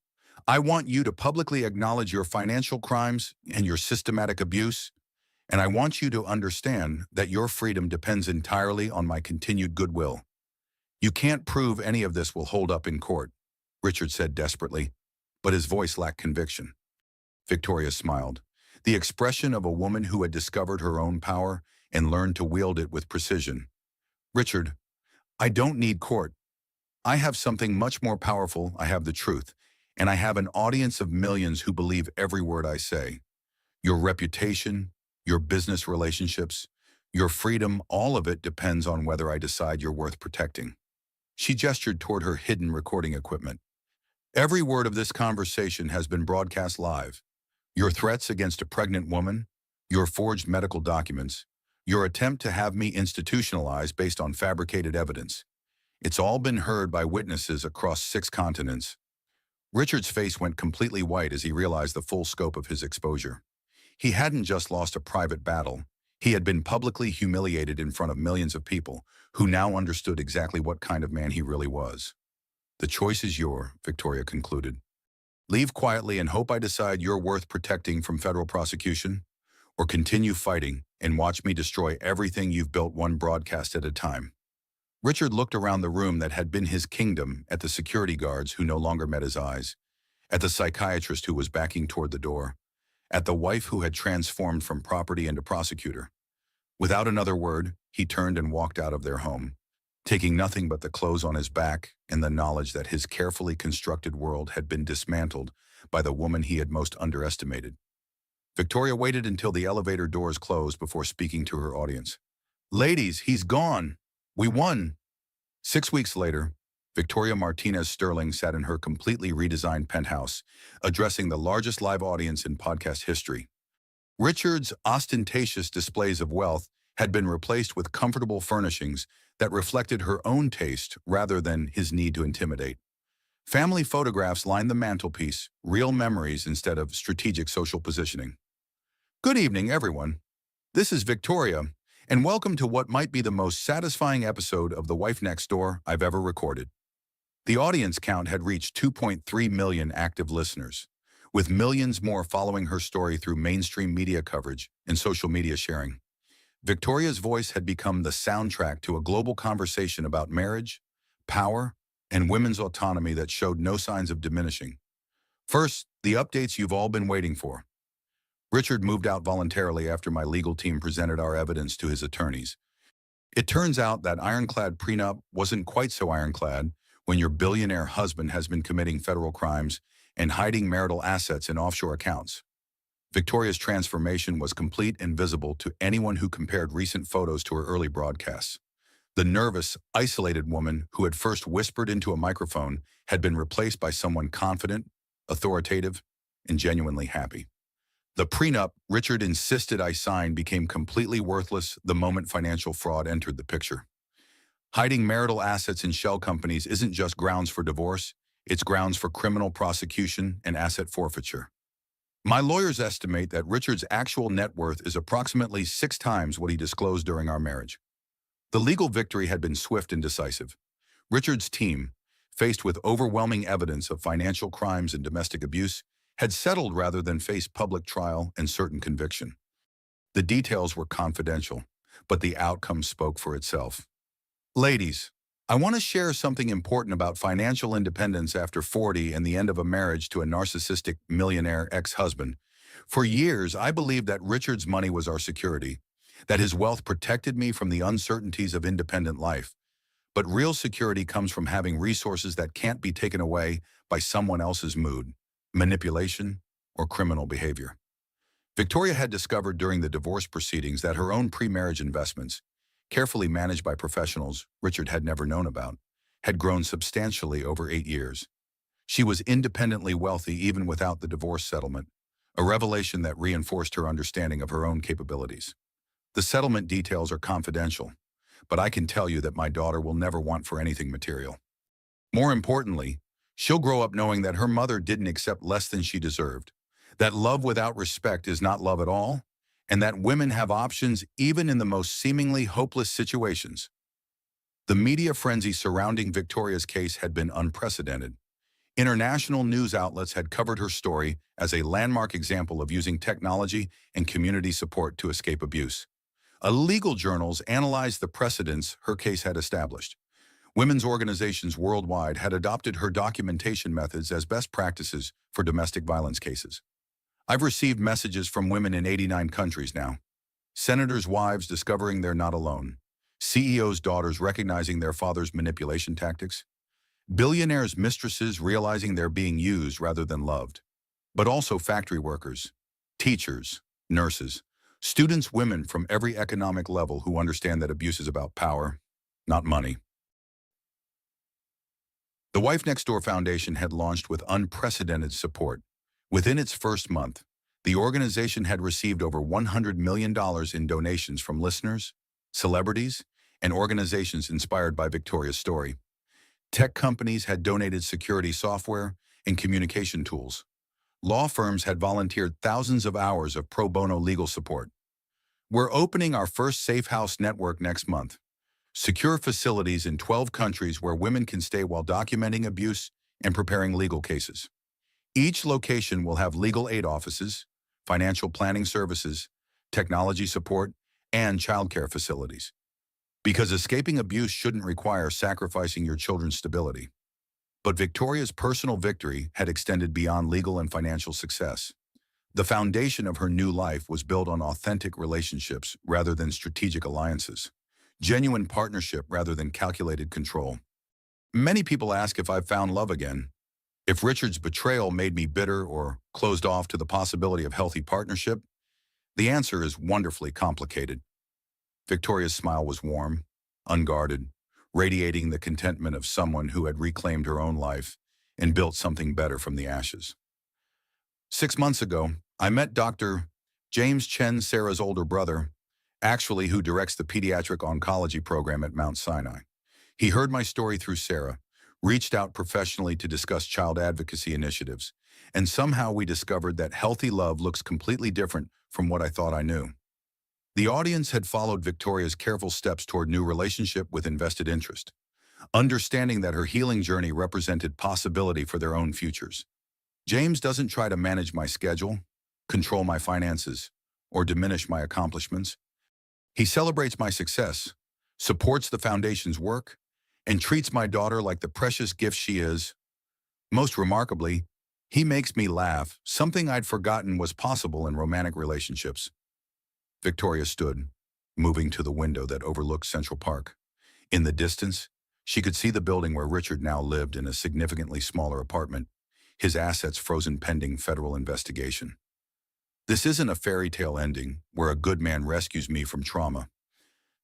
I want you to publicly acknowledge your financial crimes and your systematic abuse, and I want you to understand that your freedom depends entirely on my continued goodwill. You can't prove any of this will hold up in court, Richard said desperately, but his voice lacked conviction. Victoria smiled, the expression of a woman who had discovered her own power and learned to wield it with precision. Richard, I don't need court. I have something much more powerful. I have the truth, and I have an audience of millions who believe every word I say. Your reputation, your business relationships, your freedom, all of it depends on whether I decide you're worth protecting. She gestured toward her hidden recording equipment. Every word of this conversation has been broadcast live. Your threats against a pregnant woman, your forged medical documents, your attempt to have me institutionalized based on fabricated evidence. It's all been heard by witnesses across 6 continents. Richard's face went completely white as he realized the full scope of his exposure. He hadn't just lost a private battle. He had been publicly humiliated in front of millions of people who now understood exactly what kind of man he really was. The choice is yours, Victoria concluded. Leave quietly and hope I decide you're worth protecting from federal prosecution, or continue fighting and watch me destroy everything you've built one broadcast at a time. Richard looked around the room that had been his kingdom, at the security guards who no longer met his eyes, at the psychiatrist who was backing toward the door, at the wife who had transformed from property into prosecutor. Without another word, he turned and walked out of their home, taking nothing but the clothes on his back and the knowledge that his carefully constructed world had been dismantled by the woman he had most underestimated. Victoria waited until the elevator doors closed before speaking to her audience. "Ladies, he's gone. We won." 6 weeks later, Victoria Martinez Sterling sat in her completely redesigned penthouse, addressing the largest live audience in podcast history. Richard's ostentatious displays of wealth had been replaced with comfortable furnishings that reflected her own taste rather than his need to intimidate. Family photographs lined the mantelpiece, real memories instead of strategic social positioning. Good evening, everyone. This is Victoria, and welcome to what might be the most satisfying episode of The Wife Next Door I've ever recorded. The audience count had reached 2.3 million active listeners, with millions more following her story through mainstream media coverage and social media sharing. Victoria's voice had become the soundtrack to a global conversation about marriage, power, and women's autonomy that showed no signs of diminishing. First, the updates you've all been waiting for. Richard moved out voluntarily after my legal team presented our evidence to his attorneys. It turns out that ironclad prenup wasn't quite so ironclad when your billionaire husband has been committing federal crimes and hiding marital assets in offshore accounts. Victoria's transformation was complete and visible to anyone who compared recent photos to her early broadcasts. The nervous, isolated woman who had first whispered into a microphone had been replaced by someone confident, authoritative, and genuinely happy. The prenup Richard insisted I sign became completely worthless the moment financial fraud entered the picture. Hiding marital assets in shell companies isn't just grounds for divorce, it's grounds for criminal prosecution and asset forfeiture. My lawyers estimate that Richard's actual net worth is approximately 6 times what he disclosed during our marriage. The legal victory had been swift and decisive. Richard's team, faced with overwhelming evidence of financial crimes and domestic abuse, had settled rather than face public trial and certain conviction. The details were confidential, but the outcome spoke for itself. Ladies, I want to share something important about financial independence after 40 and the end of a marriage to a narcissistic millionaire ex-husband. For years, I believed that Richard's money was our security, that his wealth protected me from the uncertainties of independent life. But real security comes from having resources that can't be taken away by someone else's mood, manipulation, or criminal behavior. Victoria had discovered during the divorce proceedings that her own pre-marriage investments, carefully managed by professionals Richard had never known about, had grown substantially over 8 years. She was independently wealthy even without the divorce settlement, a revelation that reinforced her understanding of her own capabilities. The settlement details are confidential, but I can tell you that my daughter will never want for anything material. More importantly, she'll grow up knowing that her mother didn't accept less than she deserved, that love without respect is not love at all, and that women have options even in the most seemingly hopeless situations. The media frenzy surrounding Victoria's case had been unprecedented. International news outlets had covered her story as a landmark example of using technology and community support to escape abuse. Legal journals analyzed the precedents her case had established. Women's organizations worldwide had adopted her documentation methods as best practices for domestic violence cases. I've received messages from women in 89 countries now. Senators' wives discovering they're not alone. CEOs' daughters recognizing their father's manipulation tactics. Billionaires' mistresses realizing they're being used rather than loved. But also factory workers, teachers, nurses, students, women from every economic level who understand that abuse is about power, not money. The Wife Next Door Foundation had launched with unprecedented support. Within its first month, the organization had received over $100 million in donations from listeners, celebrities, and organizations inspired by Victoria's story. Tech companies had donated security software and communication tools. Law firms had volunteered thousands of hours of pro bono legal support. We're opening our first Safe House network next month. Secure facilities in 12 countries where women can stay while documenting abuse and preparing legal cases. Each location will have legal aid offices, financial planning services, technology support, and childcare facilities. Because escaping abuse shouldn't require sacrificing your children's stability. But Victoria's personal victory had extended beyond legal and financial success. The foundation of her new life was built on authentic relationships rather than strategic alliances, genuine partnership rather than calculated control. Many people ask if I've found love again, if Richard's betrayal made me bitter or closed off to the possibility of healthy partnership. The answer is wonderfully complicated. Victoria's smile was warm, unguarded, radiating the contentment of someone who had reclaimed her own life and built something better from the ashes. 6 months ago, I met Dr. James Chen, Sarah's older brother, actually who directs the pediatric oncology program at Mount Sinai. He heard my story through Sarah, reached out professionally to discuss child advocacy initiatives, and somehow we discovered that healthy love looks completely different from what I thought I knew. The audience had followed Victoria's careful steps toward new relationship with invested interest, understanding that her healing journey represented possibility for their own futures. James doesn't try to manage my schedule, control my finances, or diminish my accomplishments. He celebrates my success, supports the foundation's work, and treats my daughter like the precious gift she is. Most remarkably, he makes me laugh, something I'd forgotten was possible in romantic relationships. Victoria stood, moving to the window that overlooked Central Park. In the distance, she could see the building where Richard now lived in a significantly smaller apartment, his assets frozen pending federal investigation. This isn't a fairy tale ending where a good man rescues me from trauma.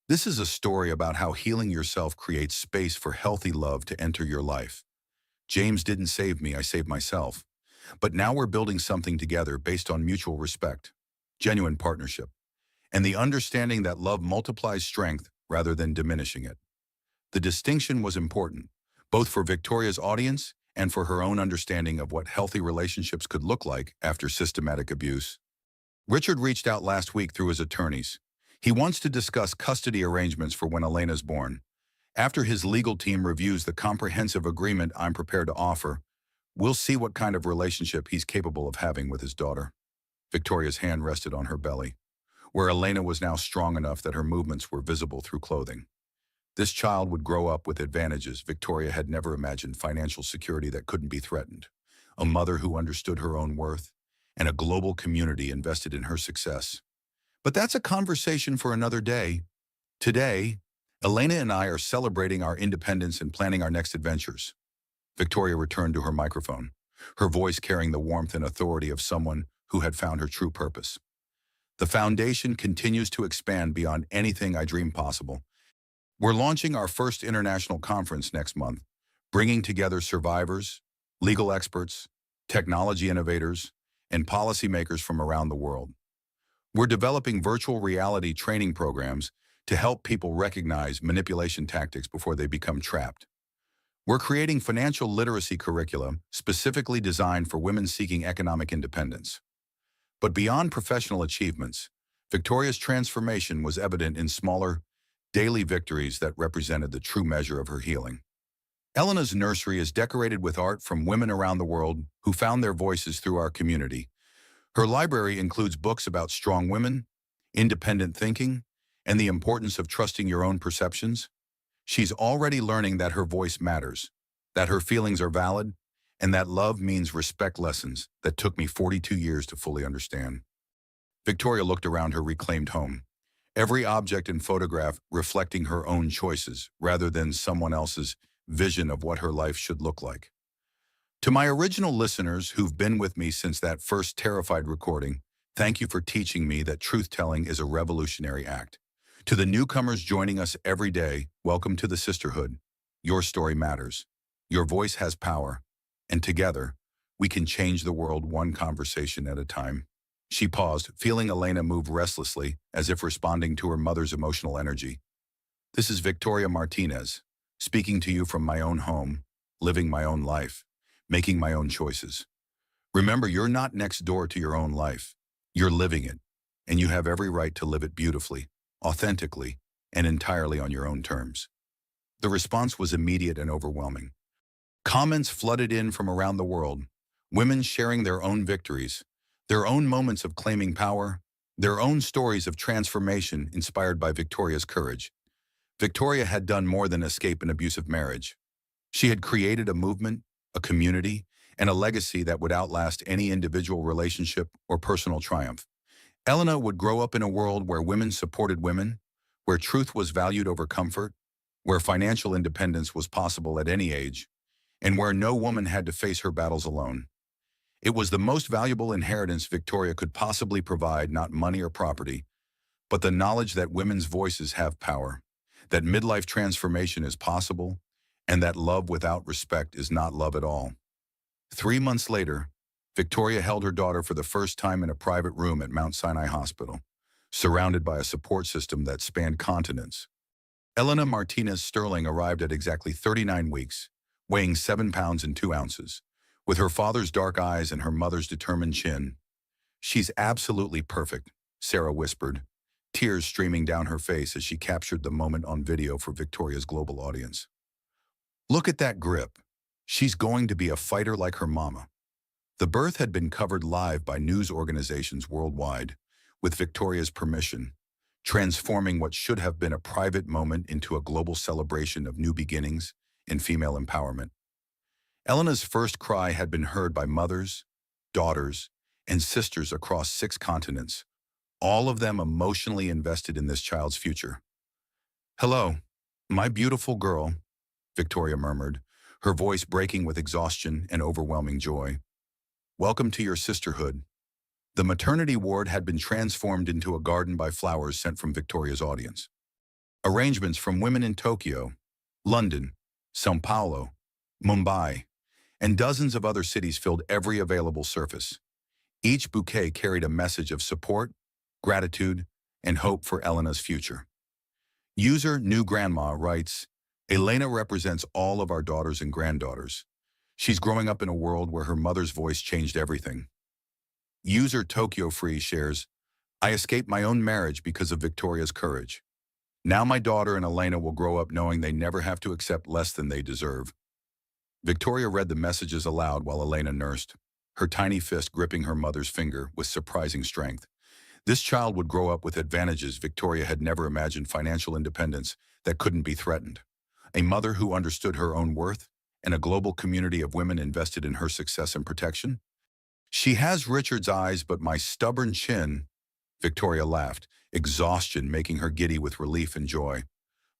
This is a story about how healing yourself creates space for healthy love to enter your life. James didn't save me, I saved myself. But now we're building something together based on mutual respect, genuine partnership, and the understanding that love multiplies strength rather than diminishing it. The distinction was important, both for Victoria's audience and for her own understanding of what healthy relationships could look like after systematic abuse. Richard reached out last week through his attorneys. He wants to discuss custody arrangements for when Elena's born. After his legal team reviews the comprehensive agreement I'm prepared to offer, we'll see what kind of relationship he's capable of having with his daughter. Victoria's hand rested on her belly, where Elena was now strong enough that her movements were visible through clothing. This child would grow up with advantages Victoria had never imagined: financial security that couldn't be threatened, a mother who understood her own worth, and a global community invested in her success. But that's a conversation for another day. Today, Elena and I are celebrating our independence and planning our next adventures. Victoria returned to her microphone, her voice carrying the warmth and authority of someone who had found her true purpose. The foundation continues to expand beyond anything I dreamed possible. We're launching our first international conference next month, bringing together survivors, legal experts, technology innovators, and policymakers from around the world. We're developing virtual reality training programs to help people recognize manipulation tactics before they become trapped. We're creating financial literacy curricula specifically designed for women seeking economic independence. But beyond professional achievements, Victoria's transformation was evident in smaller, daily victories that represented the true measure of her healing. Elena's nursery is decorated with art from women around the world who found their voices through our community. Her library includes books about strong women, independent thinking, and the importance of trusting your own perceptions. She's already learning that her voice matters, that her feelings are valid, and that love means respect, lessons that took me 42 years to fully understand. Victoria looked around her reclaimed home, every object and photograph reflecting her own choices rather than someone else's vision of what her life should look like. To my original listeners who've been with me since that first terrified recording, thank you for teaching me that truth-telling is a revolutionary act. To the newcomers joining us every day, welcome to the sisterhood. Your story matters. Your voice has power, and together, we can change the world one conversation at a time. She paused, feeling Elena move restlessly, as if responding to her mother's emotional energy. This is Victoria Martinez, speaking to you from my own home, living my own life, making my own choices. Remember, you're not next door to your own life. You're living it, and you have every right to live it beautifully, authentically, and entirely on your own terms. The response was immediate and overwhelming. Comments flooded in from around the world, women sharing their own victories, their own moments of claiming power, their own stories of transformation inspired by Victoria's courage. Victoria had done more than escape an abusive marriage. She had created a movement, a community, and a legacy that would outlast any individual relationship or personal triumph. Elena would grow up in a world where women supported women, where truth was valued over comfort, where financial independence was possible at any age, and where no woman had to face her battles alone. It was the most valuable inheritance Victoria could possibly provide, not money or property, but the knowledge that women's voices have power, that midlife transformation is possible, and that love without respect is not love at all. 3 months later, Victoria held her daughter for the first time in a private room at Mount Sinai Hospital, surrounded by a support system that spanned continents. Elena Martinez Sterling arrived at exactly 39 weeks, weighing 7 pounds and 2 ounces, with her father's dark eyes and her mother's determined chin. "She's absolutely perfect," Sarah whispered, tears streaming down her face as she captured the moment on video for Victoria's global audience. "Look at that grip. She's going to be a fighter like her mama." The birth had been covered live by news organizations worldwide, with Victoria's permission, transforming what should have been a private moment into a global celebration of new beginnings and female empowerment. Elena's first cry had been heard by mothers, daughters, and sisters across 6 continents, all of them emotionally invested in this child's future. "Hello, my beautiful girl," Victoria murmured, her voice breaking with exhaustion and overwhelming joy. "Welcome to your sisterhood." The maternity ward had been transformed into a garden by flowers sent from Victoria's audience. Arrangements from women in Tokyo, London, São Paulo, Mumbai, and dozens of other cities filled every available surface. Each bouquet carried a message of support, gratitude, and hope for Elena's future. User New Grandma writes, "Elena represents all of our daughters and granddaughters. She's growing up in a world where her mother's voice changed everything." User Tokyo Free shares, "I escaped my own marriage because of Victoria's courage. Now my daughter and Elena will grow up knowing they never have to accept less than they deserve." Victoria read the messages aloud while Elena nursed, her tiny fist gripping her mother's finger with surprising strength. This child would grow up with advantages Victoria had never imagined: financial independence that couldn't be threatened, a mother who understood her own worth, and a global community of women invested in her success and protection. "She has Richard's eyes, but my stubborn chin," Victoria laughed, exhaustion making her giddy with relief and joy.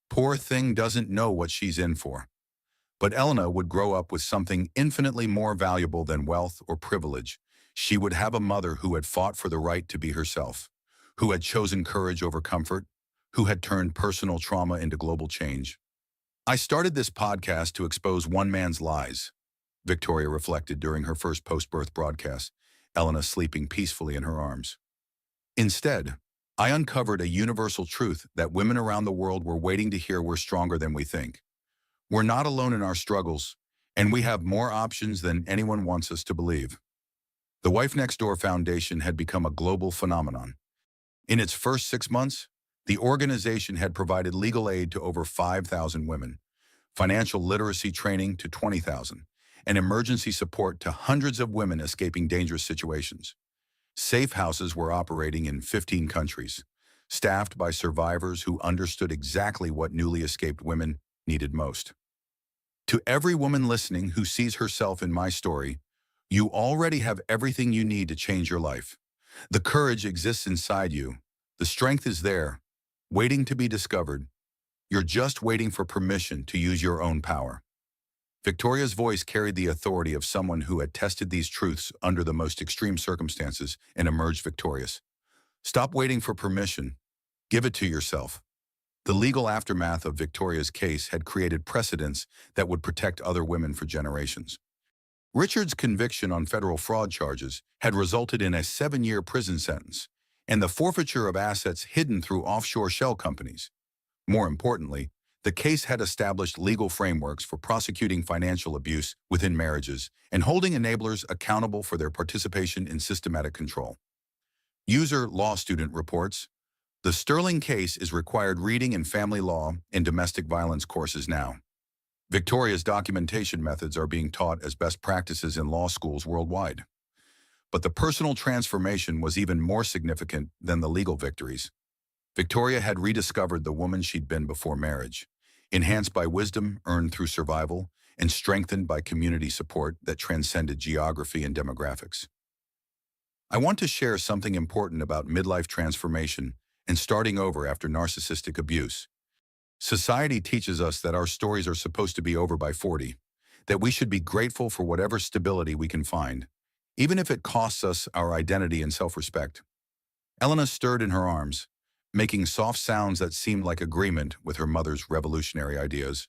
"Poor thing doesn't know what she's in for." But Elena would grow up with something infinitely more valuable than wealth or privilege. She would have a mother who had fought for the right to be herself, who had chosen courage over comfort, who had turned personal trauma into global change. "I started this podcast to expose one man's lies," Victoria reflected during her first post-birth broadcast, Elena sleeping peacefully in her arms. "Instead, I uncovered a universal truth that women around the world were waiting to hear: we're stronger than we think. We're not alone in our struggles, and we have more options than anyone wants us to believe." The Wife Next Door Foundation had become a global phenomenon. In its first 6 months, the organization had provided legal aid to over 5,000 women, financial literacy training to 20,000, and emergency support to hundreds of women escaping dangerous situations. Safe houses were operating in 15 countries, staffed by survivors who understood exactly what newly escaped women needed most. To every woman listening who sees herself in my story, you already have everything you need to change your life. The courage exists inside you. The strength is there, waiting to be discovered. You're just waiting for permission to use your own power. Victoria's voice carried the authority of someone who had tested these truths under the most extreme circumstances and emerged victorious. Stop waiting for permission. Give it to yourself. The legal aftermath of Victoria's case had created precedents that would protect other women for generations. Richard's conviction on federal fraud charges had resulted in a 7-year prison sentence and the forfeiture of assets hidden through offshore shell companies. More importantly, the case had established legal frameworks for prosecuting financial abuse within marriages and holding enablers accountable for their participation in systematic control. User law student reports, the Sterling case is required reading in family law and domestic violence courses now. Victoria's documentation methods are being taught as best practices in law schools worldwide. But the personal transformation was even more significant than the legal victories. Victoria had rediscovered the woman she'd been before marriage, enhanced by wisdom earned through survival and strengthened by community support that transcended geography and demographics. I want to share something important about midlife transformation and starting over after narcissistic abuse. Society teaches us that our stories are supposed to be over by 40, that we should be grateful for whatever stability we can find, even if it costs us our identity and self-respect. Elena stirred in her arms, making soft sounds that seemed like agreement with her mother's revolutionary ideas.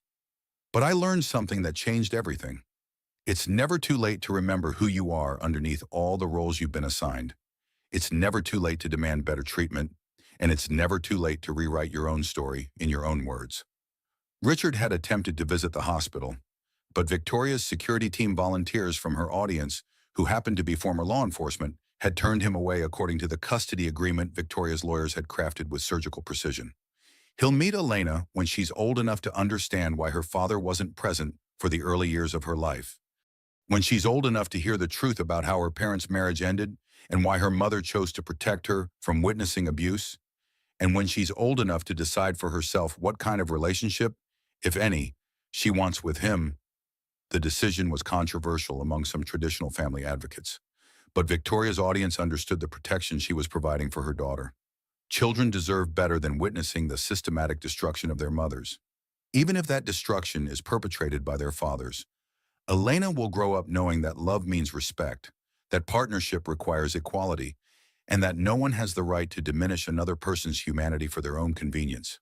But I learned something that changed everything. It's never too late to remember who you are underneath all the roles you've been assigned. It's never too late to demand better treatment, and it's never too late to rewrite your own story in your own words. Richard had attempted to visit the hospital, but Victoria's security team volunteers from her audience, who happened to be former law enforcement, had turned him away according to the custody agreement Victoria's lawyers had crafted with surgical precision. He'll meet Elena when she's old enough to understand why her father wasn't present for the early years of her life. When she's old enough to hear the truth about how her parents' marriage ended and why her mother chose to protect her from witnessing abuse, and when she's old enough to decide for herself what kind of relationship, if any, she wants with him. The decision was controversial among some traditional family advocates, but Victoria's audience understood the protection she was providing for her daughter. Children deserve better than witnessing the systematic destruction of their mothers. Even if that destruction is perpetrated by their fathers, Elena will grow up knowing that love means respect, that partnership requires equality, and that no one has the right to diminish another person's humanity for their own convenience.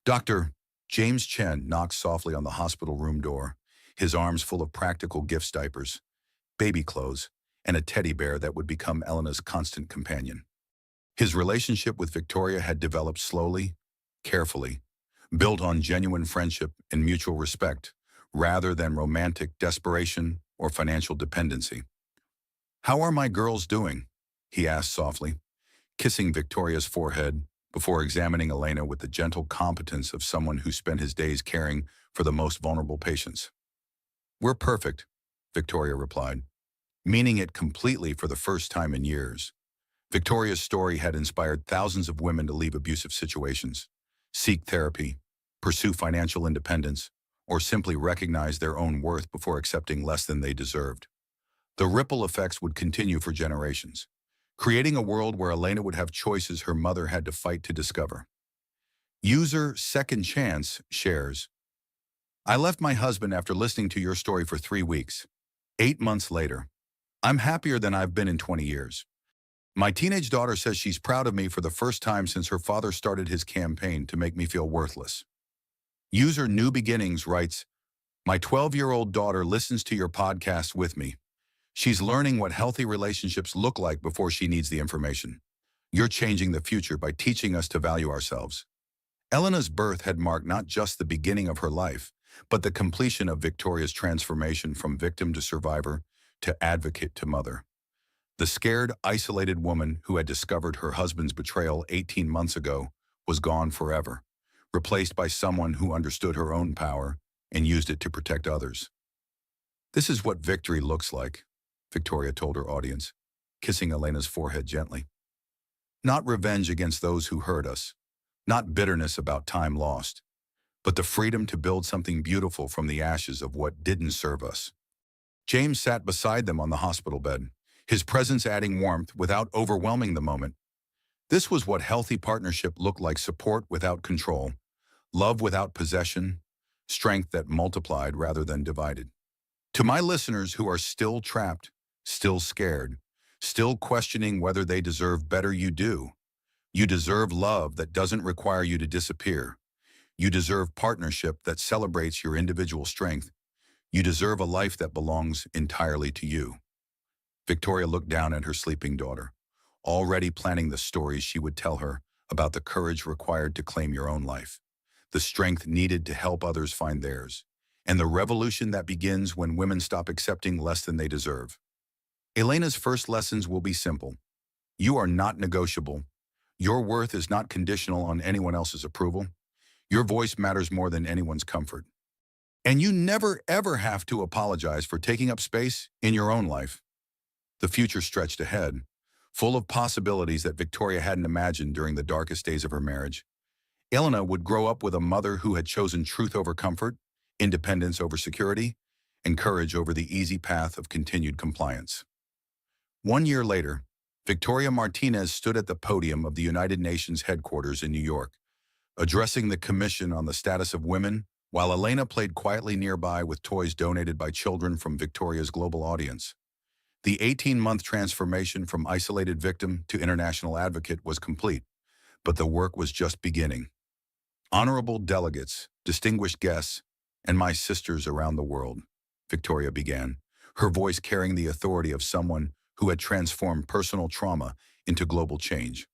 Dr. James Chen knocked softly on the hospital room door, his arms full of practical gifts, diapers, baby clothes, and a teddy bear that would become Elena's constant companion. His relationship with Victoria had developed slowly, carefully, built on genuine friendship and mutual respect, rather than romantic desperation or financial dependency. "How are my girls doing?" he asked softly, kissing Victoria's forehead before examining Elena with the gentle competence of someone who spent his days caring for the most vulnerable patients. "We're perfect," Victoria replied, meaning it completely for the first time in years. Victoria's story had inspired thousands of women to leave abusive situations, seek therapy, pursue financial independence, or simply recognize their own worth before accepting less than they deserved. The ripple effects would continue for generations, creating a world where Elena would have choices her mother had to fight to discover. User Second Chance shares, "I left my husband after listening to your story for 3 weeks. 8 months later, I'm happier than I've been in 20 years. My teenage daughter says she's proud of me for the first time since her father started his campaign to make me feel worthless." User New Beginnings writes, "My 12-year-old daughter listens to your podcast with me. She's learning what healthy relationships look like before she needs the information. You're changing the future by teaching us to value ourselves." Elena's birth had marked not just the beginning of her life, but the completion of Victoria's transformation from victim to survivor to advocate to mother. The scared, isolated woman who had discovered her husband's betrayal 18 months ago was gone forever, replaced by someone who understood her own power and used it to protect others. "This is what victory looks like," Victoria told her audience, kissing Elena's forehead gently. "Not revenge against those who hurt us, not bitterness about time lost, but the freedom to build something beautiful from the ashes of what didn't serve us." James sat beside them on the hospital bed, his presence adding warmth without overwhelming the moment. This was what healthy partnership looked like: support without control, love without possession, strength that multiplied rather than divided. To my listeners who are still trapped, still scared, still questioning whether they deserve better, you do. You deserve love that doesn't require you to disappear, You deserve partnership that celebrates your individual strength. You deserve a life that belongs entirely to you. Victoria looked down at her sleeping daughter, already planning the stories she would tell her about the courage required to claim your own life, the strength needed to help others find theirs, and the revolution that begins when women stop accepting less than they deserve. Elena's first lessons will be simple. You are not negotiable. Your worth is not conditional on anyone else's approval. Your voice matters more than anyone's comfort. And you never, ever have to apologize for taking up space in your own life. The future stretched ahead, full of possibilities that Victoria hadn't imagined during the darkest days of her marriage. Elena would grow up with a mother who had chosen truth over comfort, independence over security, and courage over the easy path of continued compliance. 1 year later, Victoria Martinez stood at the podium of the United Nations headquarters in New York, addressing the Commission on the Status of Women, while Elena played quietly nearby with toys donated by children from Victoria's global audience. The 18-month transformation from isolated victim to international advocate was complete, but the work was just beginning. Honorable delegates, distinguished guests, and my sisters around the world, Victoria began, her voice carrying the authority of someone who had transformed personal trauma into global change.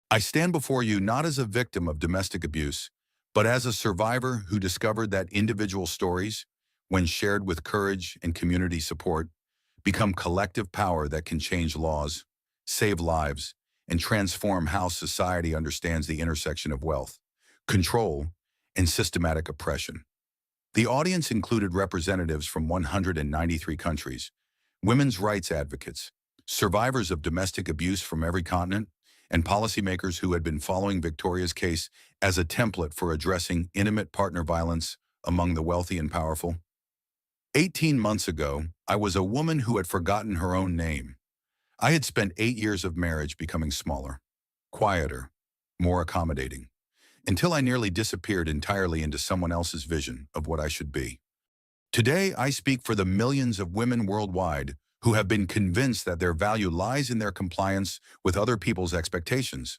I stand before you not as a victim of domestic abuse, but as a survivor who discovered that individual stories, when shared with courage and community support, become collective power that can change laws, save lives, and transform how society understands the intersection of wealth, control, and systematic oppression. The audience included representatives from 193 countries, women's rights advocates, survivors of domestic abuse from every continent, and policymakers who had been following Victoria's case as a template for addressing intimate partner violence among the wealthy and powerful. 18 months ago, I was a woman who had forgotten her own name. I had spent 8 years of marriage becoming smaller, quieter, more accommodating, until I nearly disappeared entirely into someone else's vision of what I should be. Today, I speak for the millions of women worldwide who have been convinced that their value lies in their compliance with other people's expectations.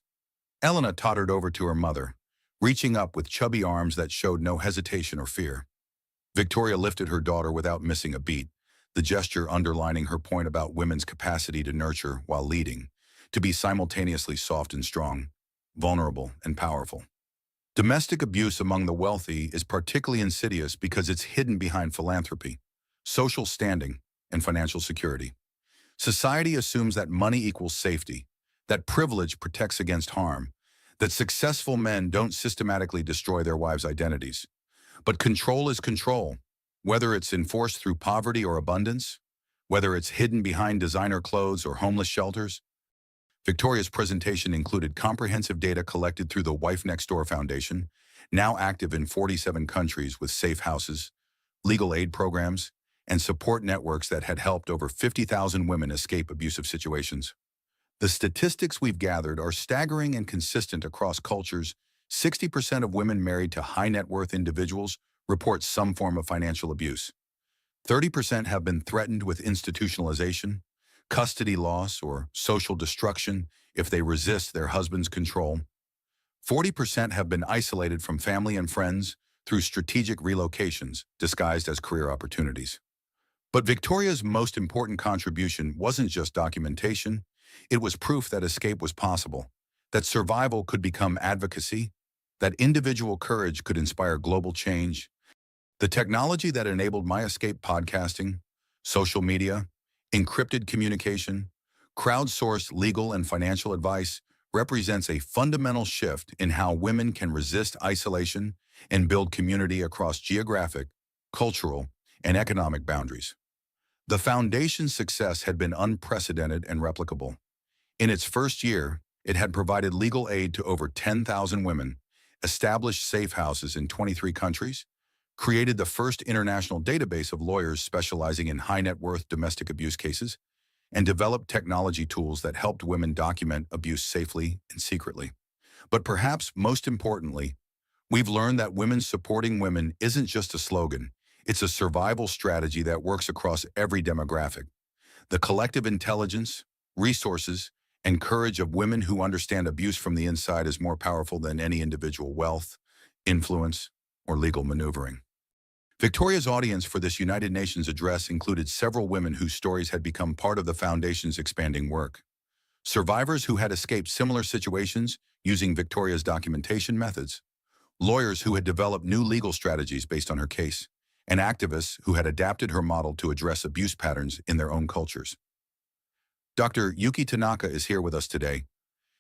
Elena tottered over to her mother, reaching up with chubby arms that showed no hesitation or fear. Victoria lifted her daughter without missing a beat, the gesture underlining her point about women's capacity to nurture while leading, to be simultaneously soft and strong, vulnerable and powerful. Domestic abuse among the wealthy is particularly insidious because it's hidden behind philanthropy, social standing, and financial security. Society assumes that money equals safety, that privilege protects against harm, that successful men don't systematically destroy their wives' identities. But control is control, whether it's enforced through poverty or abundance, whether it's hidden behind designer clothes or homeless shelters. Victoria's presentation included comprehensive data collected through the Wife Next Door Foundation, now active in 47 countries with safe houses, legal aid programs, and support networks that had helped over 50,000 women escape abusive situations. The statistics we've gathered are staggering and consistent across cultures. 60% of women married to high net worth individuals report some form of financial abuse. 30% have been threatened with institutionalization, custody loss, or social destruction if they resist their husband's control. 40% have been isolated from family and friends through strategic relocations disguised as career opportunities. But Victoria's most important contribution wasn't just documentation, it was proof that escape was possible, that survival could become advocacy, that individual courage could inspire global change. The technology that enabled my escape podcasting, social media, encrypted communication, crowdsourced legal and financial advice represents a fundamental shift in how women can resist isolation and build community across geographic, cultural, and economic boundaries. The foundation's success had been unprecedented and replicable. In its first year, it had provided legal aid to over 10,000 women, established safe houses in 23 countries, created the first international database of lawyers specializing in high net worth domestic abuse cases, and developed technology tools that helped women document abuse safely and secretly. But perhaps most importantly, we've learned that women supporting women isn't just a slogan, it's a survival strategy that works across every demographic. The collective intelligence, resources, and courage of women who understand abuse from the inside is more powerful than any individual wealth, influence, or legal maneuvering. Victoria's audience for this United Nations address included several women whose stories had become part of the Foundation's expanding work. Survivors who had escaped similar situations using Victoria's documentation methods, lawyers who had developed new legal strategies based on her case, and activists who had adapted her model to address abuse patterns in their own cultures. Dr. Yuki Tanaka is here with us today.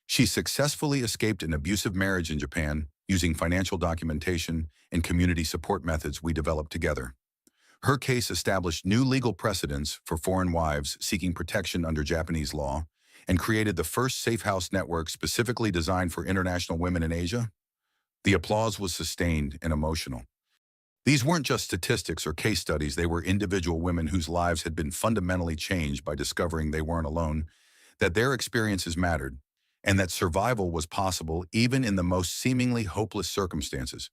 She successfully escaped an abusive marriage in Japan using financial documentation and community support methods we developed together. Her case established new legal precedents for foreign wives seeking protection under Japanese law and created the first safe house network specifically designed for international women in Asia. The applause was sustained and emotional. These weren't just statistics or case studies, they were individual women whose lives had been fundamentally changed by discovering they weren't alone, that their experiences mattered, and that survival was possible even in the most seemingly hopeless circumstances.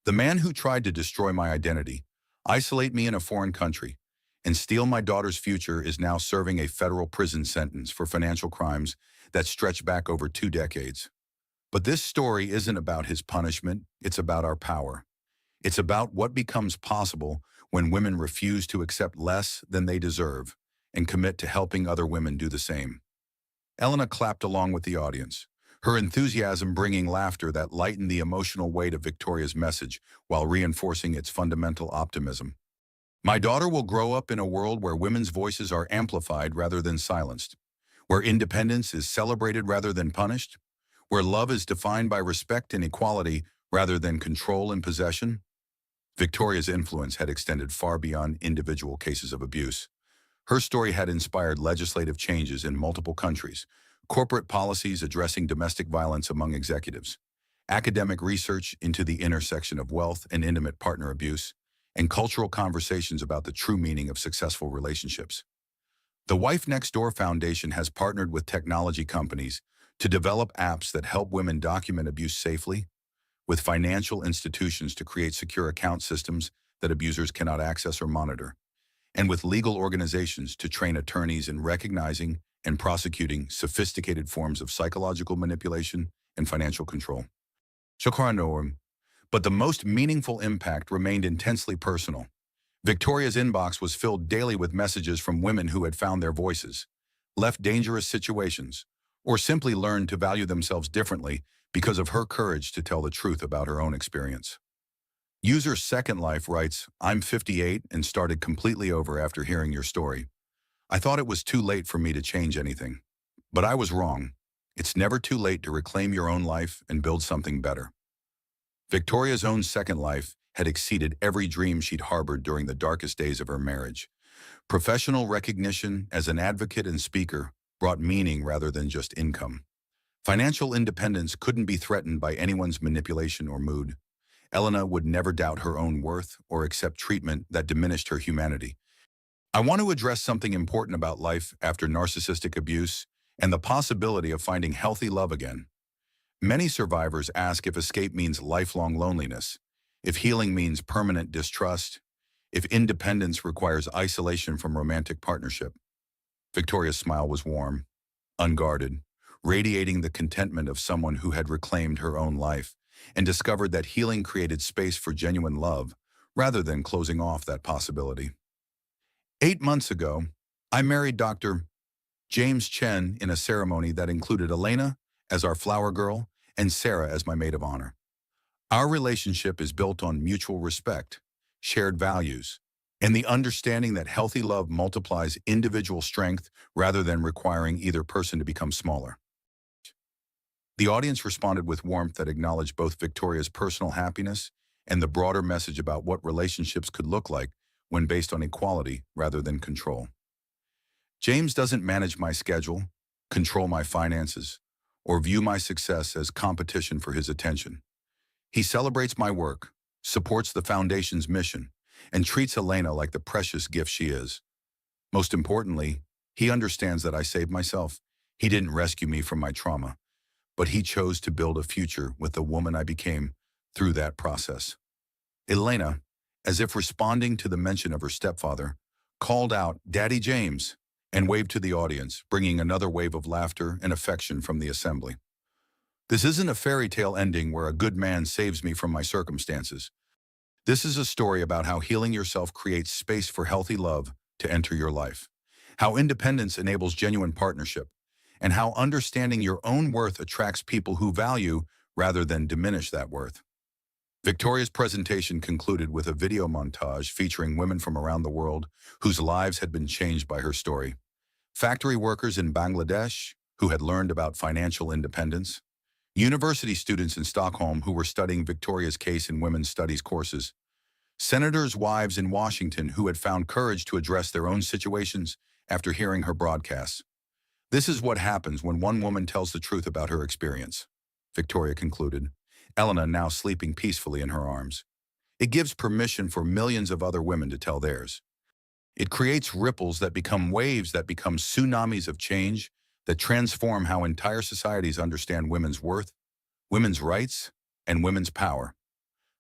The man who tried to destroy my identity, isolate me in a foreign country, and steal my daughter's future is now serving a federal prison sentence for financial crimes that stretch back over 2 decades. But this story isn't about his punishment, it's about our power. It's about what becomes possible when women refuse to accept less than they deserve and commit to helping other women do the same. Elena clapped along with the audience, her enthusiasm bringing laughter that lightened the emotional weight of Victoria's message while reinforcing its fundamental optimism. My daughter will grow up in a world where women's voices are amplified rather than silenced, where independence is celebrated rather than punished, where love is defined by respect and equality rather than control and possession. Victoria's influence had extended far beyond individual cases of abuse. Her story had inspired legislative changes in multiple countries, corporate policies addressing domestic violence among executives, academic research into the intersection of wealth and intimate partner abuse, and cultural conversations about the true meaning of successful relationships. The Wife Next Door Foundation has partnered with technology companies to develop apps that help women document abuse safely, with financial institutions to create secure account systems that abusers cannot access or monitor, and with legal organizations to train attorneys in recognizing and prosecuting sophisticated forms of psychological manipulation and financial control. But the most meaningful impact remained intensely personal. Victoria's inbox was filled daily with messages from women who had found their voices, left dangerous situations, or simply learned to value themselves differently because of her courage to tell the truth about her own experience. User Second Life writes, "I'm 58 and started completely over after hearing your story. I thought it was too late for me to change anything. But I was wrong. It's never too late to reclaim your own life and build something better." Victoria's own second life had exceeded every dream she'd harbored during the darkest days of her marriage. Professional recognition as an advocate and speaker brought meaning rather than just income. Financial independence couldn't be threatened by anyone's manipulation or mood. Elena would never doubt her own worth or accept treatment that diminished her humanity. I want to address something important about life after narcissistic abuse and the possibility of finding healthy love again. Many survivors ask if escape means lifelong loneliness, if healing means permanent distrust, if independence requires isolation from romantic partnership. Victoria's smile was warm, unguarded, radiating the contentment of someone who had reclaimed her own life and discovered that healing created space for genuine love rather than closing off that possibility. 8 months ago, I married Dr. James Chen in a ceremony that included Elena as our flower girl and Sarah as my maid of honor. Our relationship is built on mutual respect, shared values, and the understanding that healthy love multiplies individual strength rather than requiring either person to become smaller. The audience responded with warmth that acknowledged both Victoria's personal happiness and the broader message about what relationships could look like when based on equality rather than control. James doesn't manage my schedule, control my finances, or view my success as competition for his attention. He celebrates my work, supports the foundation's mission, and treats Elena like the precious gift she is. Most importantly, he understands that I saved myself. He didn't rescue me from my trauma, but he chose to build a future with the woman I became through that process. Elena, as if responding to the mention of her stepfather, called out, "Daddy James," and waved to the audience, bringing another wave of laughter and affection from the assembly. This isn't a fairy tale ending where a good man saves me from my circumstances. This is a story about how healing yourself creates space for healthy love to enter your life, how independence enables genuine partnership, and how understanding your own worth attracts people who value rather than diminish that worth. Victoria's presentation concluded with a video montage featuring women from around the world whose lives had been changed by her story. Factory workers in Bangladesh who had learned about financial independence, university students in Stockholm who were studying Victoria's case in women's studies courses, senators' wives in Washington who had found courage to address their own situations after hearing her broadcasts. This is what happens when one woman tells the truth about her experience, Victoria concluded, Elena now sleeping peacefully in her arms. It gives permission for millions of other women to tell theirs. It creates ripples that become waves that become tsunamis of change that transform how entire societies understand women's worth, women's rights, and women's power.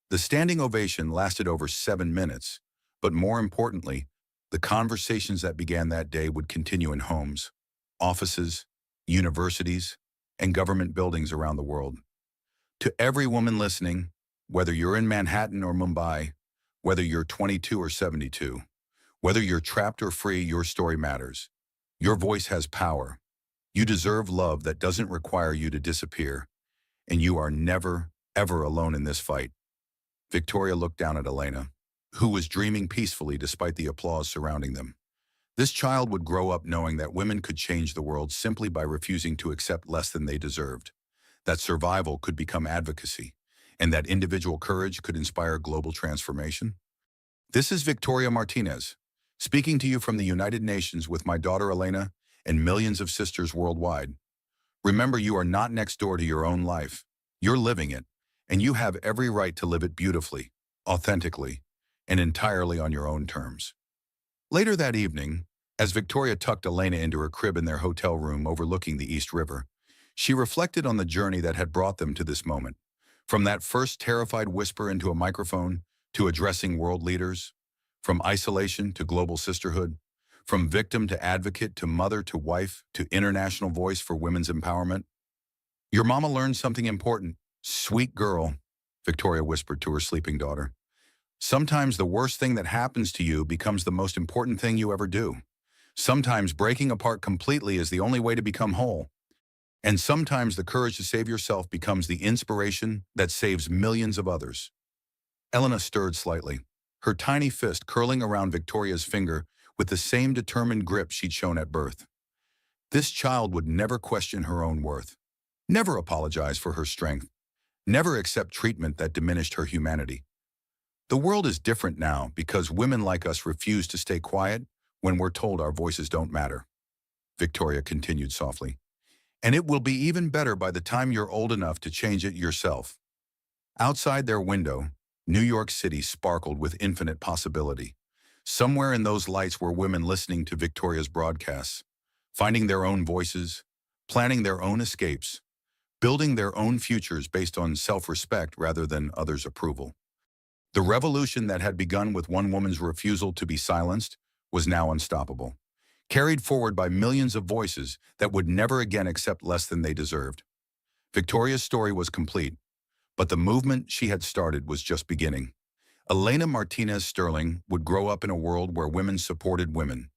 The standing ovation lasted over 7 minutes, but more importantly, the conversations that began that day would continue in homes, offices, universities, and government buildings around the world. To every woman listening, whether you're in Manhattan or Mumbai, whether you're 22 or 72, whether you're trapped or free, your story matters. Your voice has power. You deserve love that doesn't require you to disappear, and you are never, ever alone in this fight. Victoria looked down at Elena, who was dreaming peacefully despite the applause surrounding them. This child would grow up knowing that women could change the world simply by refusing to accept less than they deserved, that survival could become advocacy, and that individual courage could inspire global transformation. This is Victoria Martinez, speaking to you from the United Nations with my daughter Elena and millions of sisters worldwide. Remember, you are not next door to your own life. You're living it, and you have every right to live it beautifully, authentically, and entirely on your own terms. Later that evening, as Victoria tucked Elena into her crib in their hotel room overlooking the East River, she reflected on the journey that had brought them to this moment. From that first terrified whisper into a microphone to addressing world leaders, from isolation to global sisterhood, from victim to advocate to mother to wife to international voice for women's empowerment. Your mama learned something important. Sweet girl, Victoria whispered to her sleeping daughter. Sometimes the worst thing that happens to you becomes the most important thing you ever do. Sometimes breaking apart completely is the only way to become whole. And sometimes the courage to save yourself becomes the inspiration that saves millions of others. Elena stirred slightly, her tiny fist curling around Victoria's finger with the same determined grip she'd shown at birth. This child would never question her own worth, never apologize for her strength, never accept treatment that diminished her humanity. The world is different now because women like us refuse to stay quiet when we're told our voices don't matter, Victoria continued softly. And it will be even better by the time you're old enough to change it yourself. Outside their window, New York City sparkled with infinite possibility. Somewhere in those lights were women listening to Victoria's broadcasts, finding their own voices, planning their own escapes, building their own futures based on self-respect rather than others' approval. The revolution that had begun with one woman's refusal to be silenced was now unstoppable, carried forward by millions of voices that would never again accept less than they deserved. Victoria's story was complete, but the movement she had started was just beginning. Elena Martinez Sterling would grow up in a world where women supported women,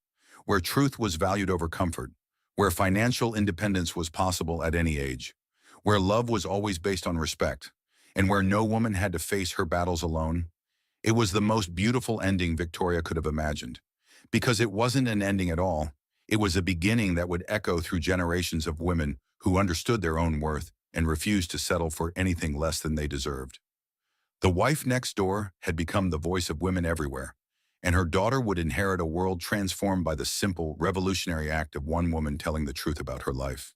where truth was valued over comfort, where financial independence was possible at any age, where love was always based on respect, and where no woman had to face her battles alone. It was the most beautiful ending Victoria could have imagined, because it wasn't an ending at all. It was a beginning that would echo through generations of women who understood their own worth and refused to settle for anything less than they deserved. The wife next door had become the voice of women everywhere, and her daughter would inherit a world transformed by the simple, revolutionary act of one woman telling the truth about her life.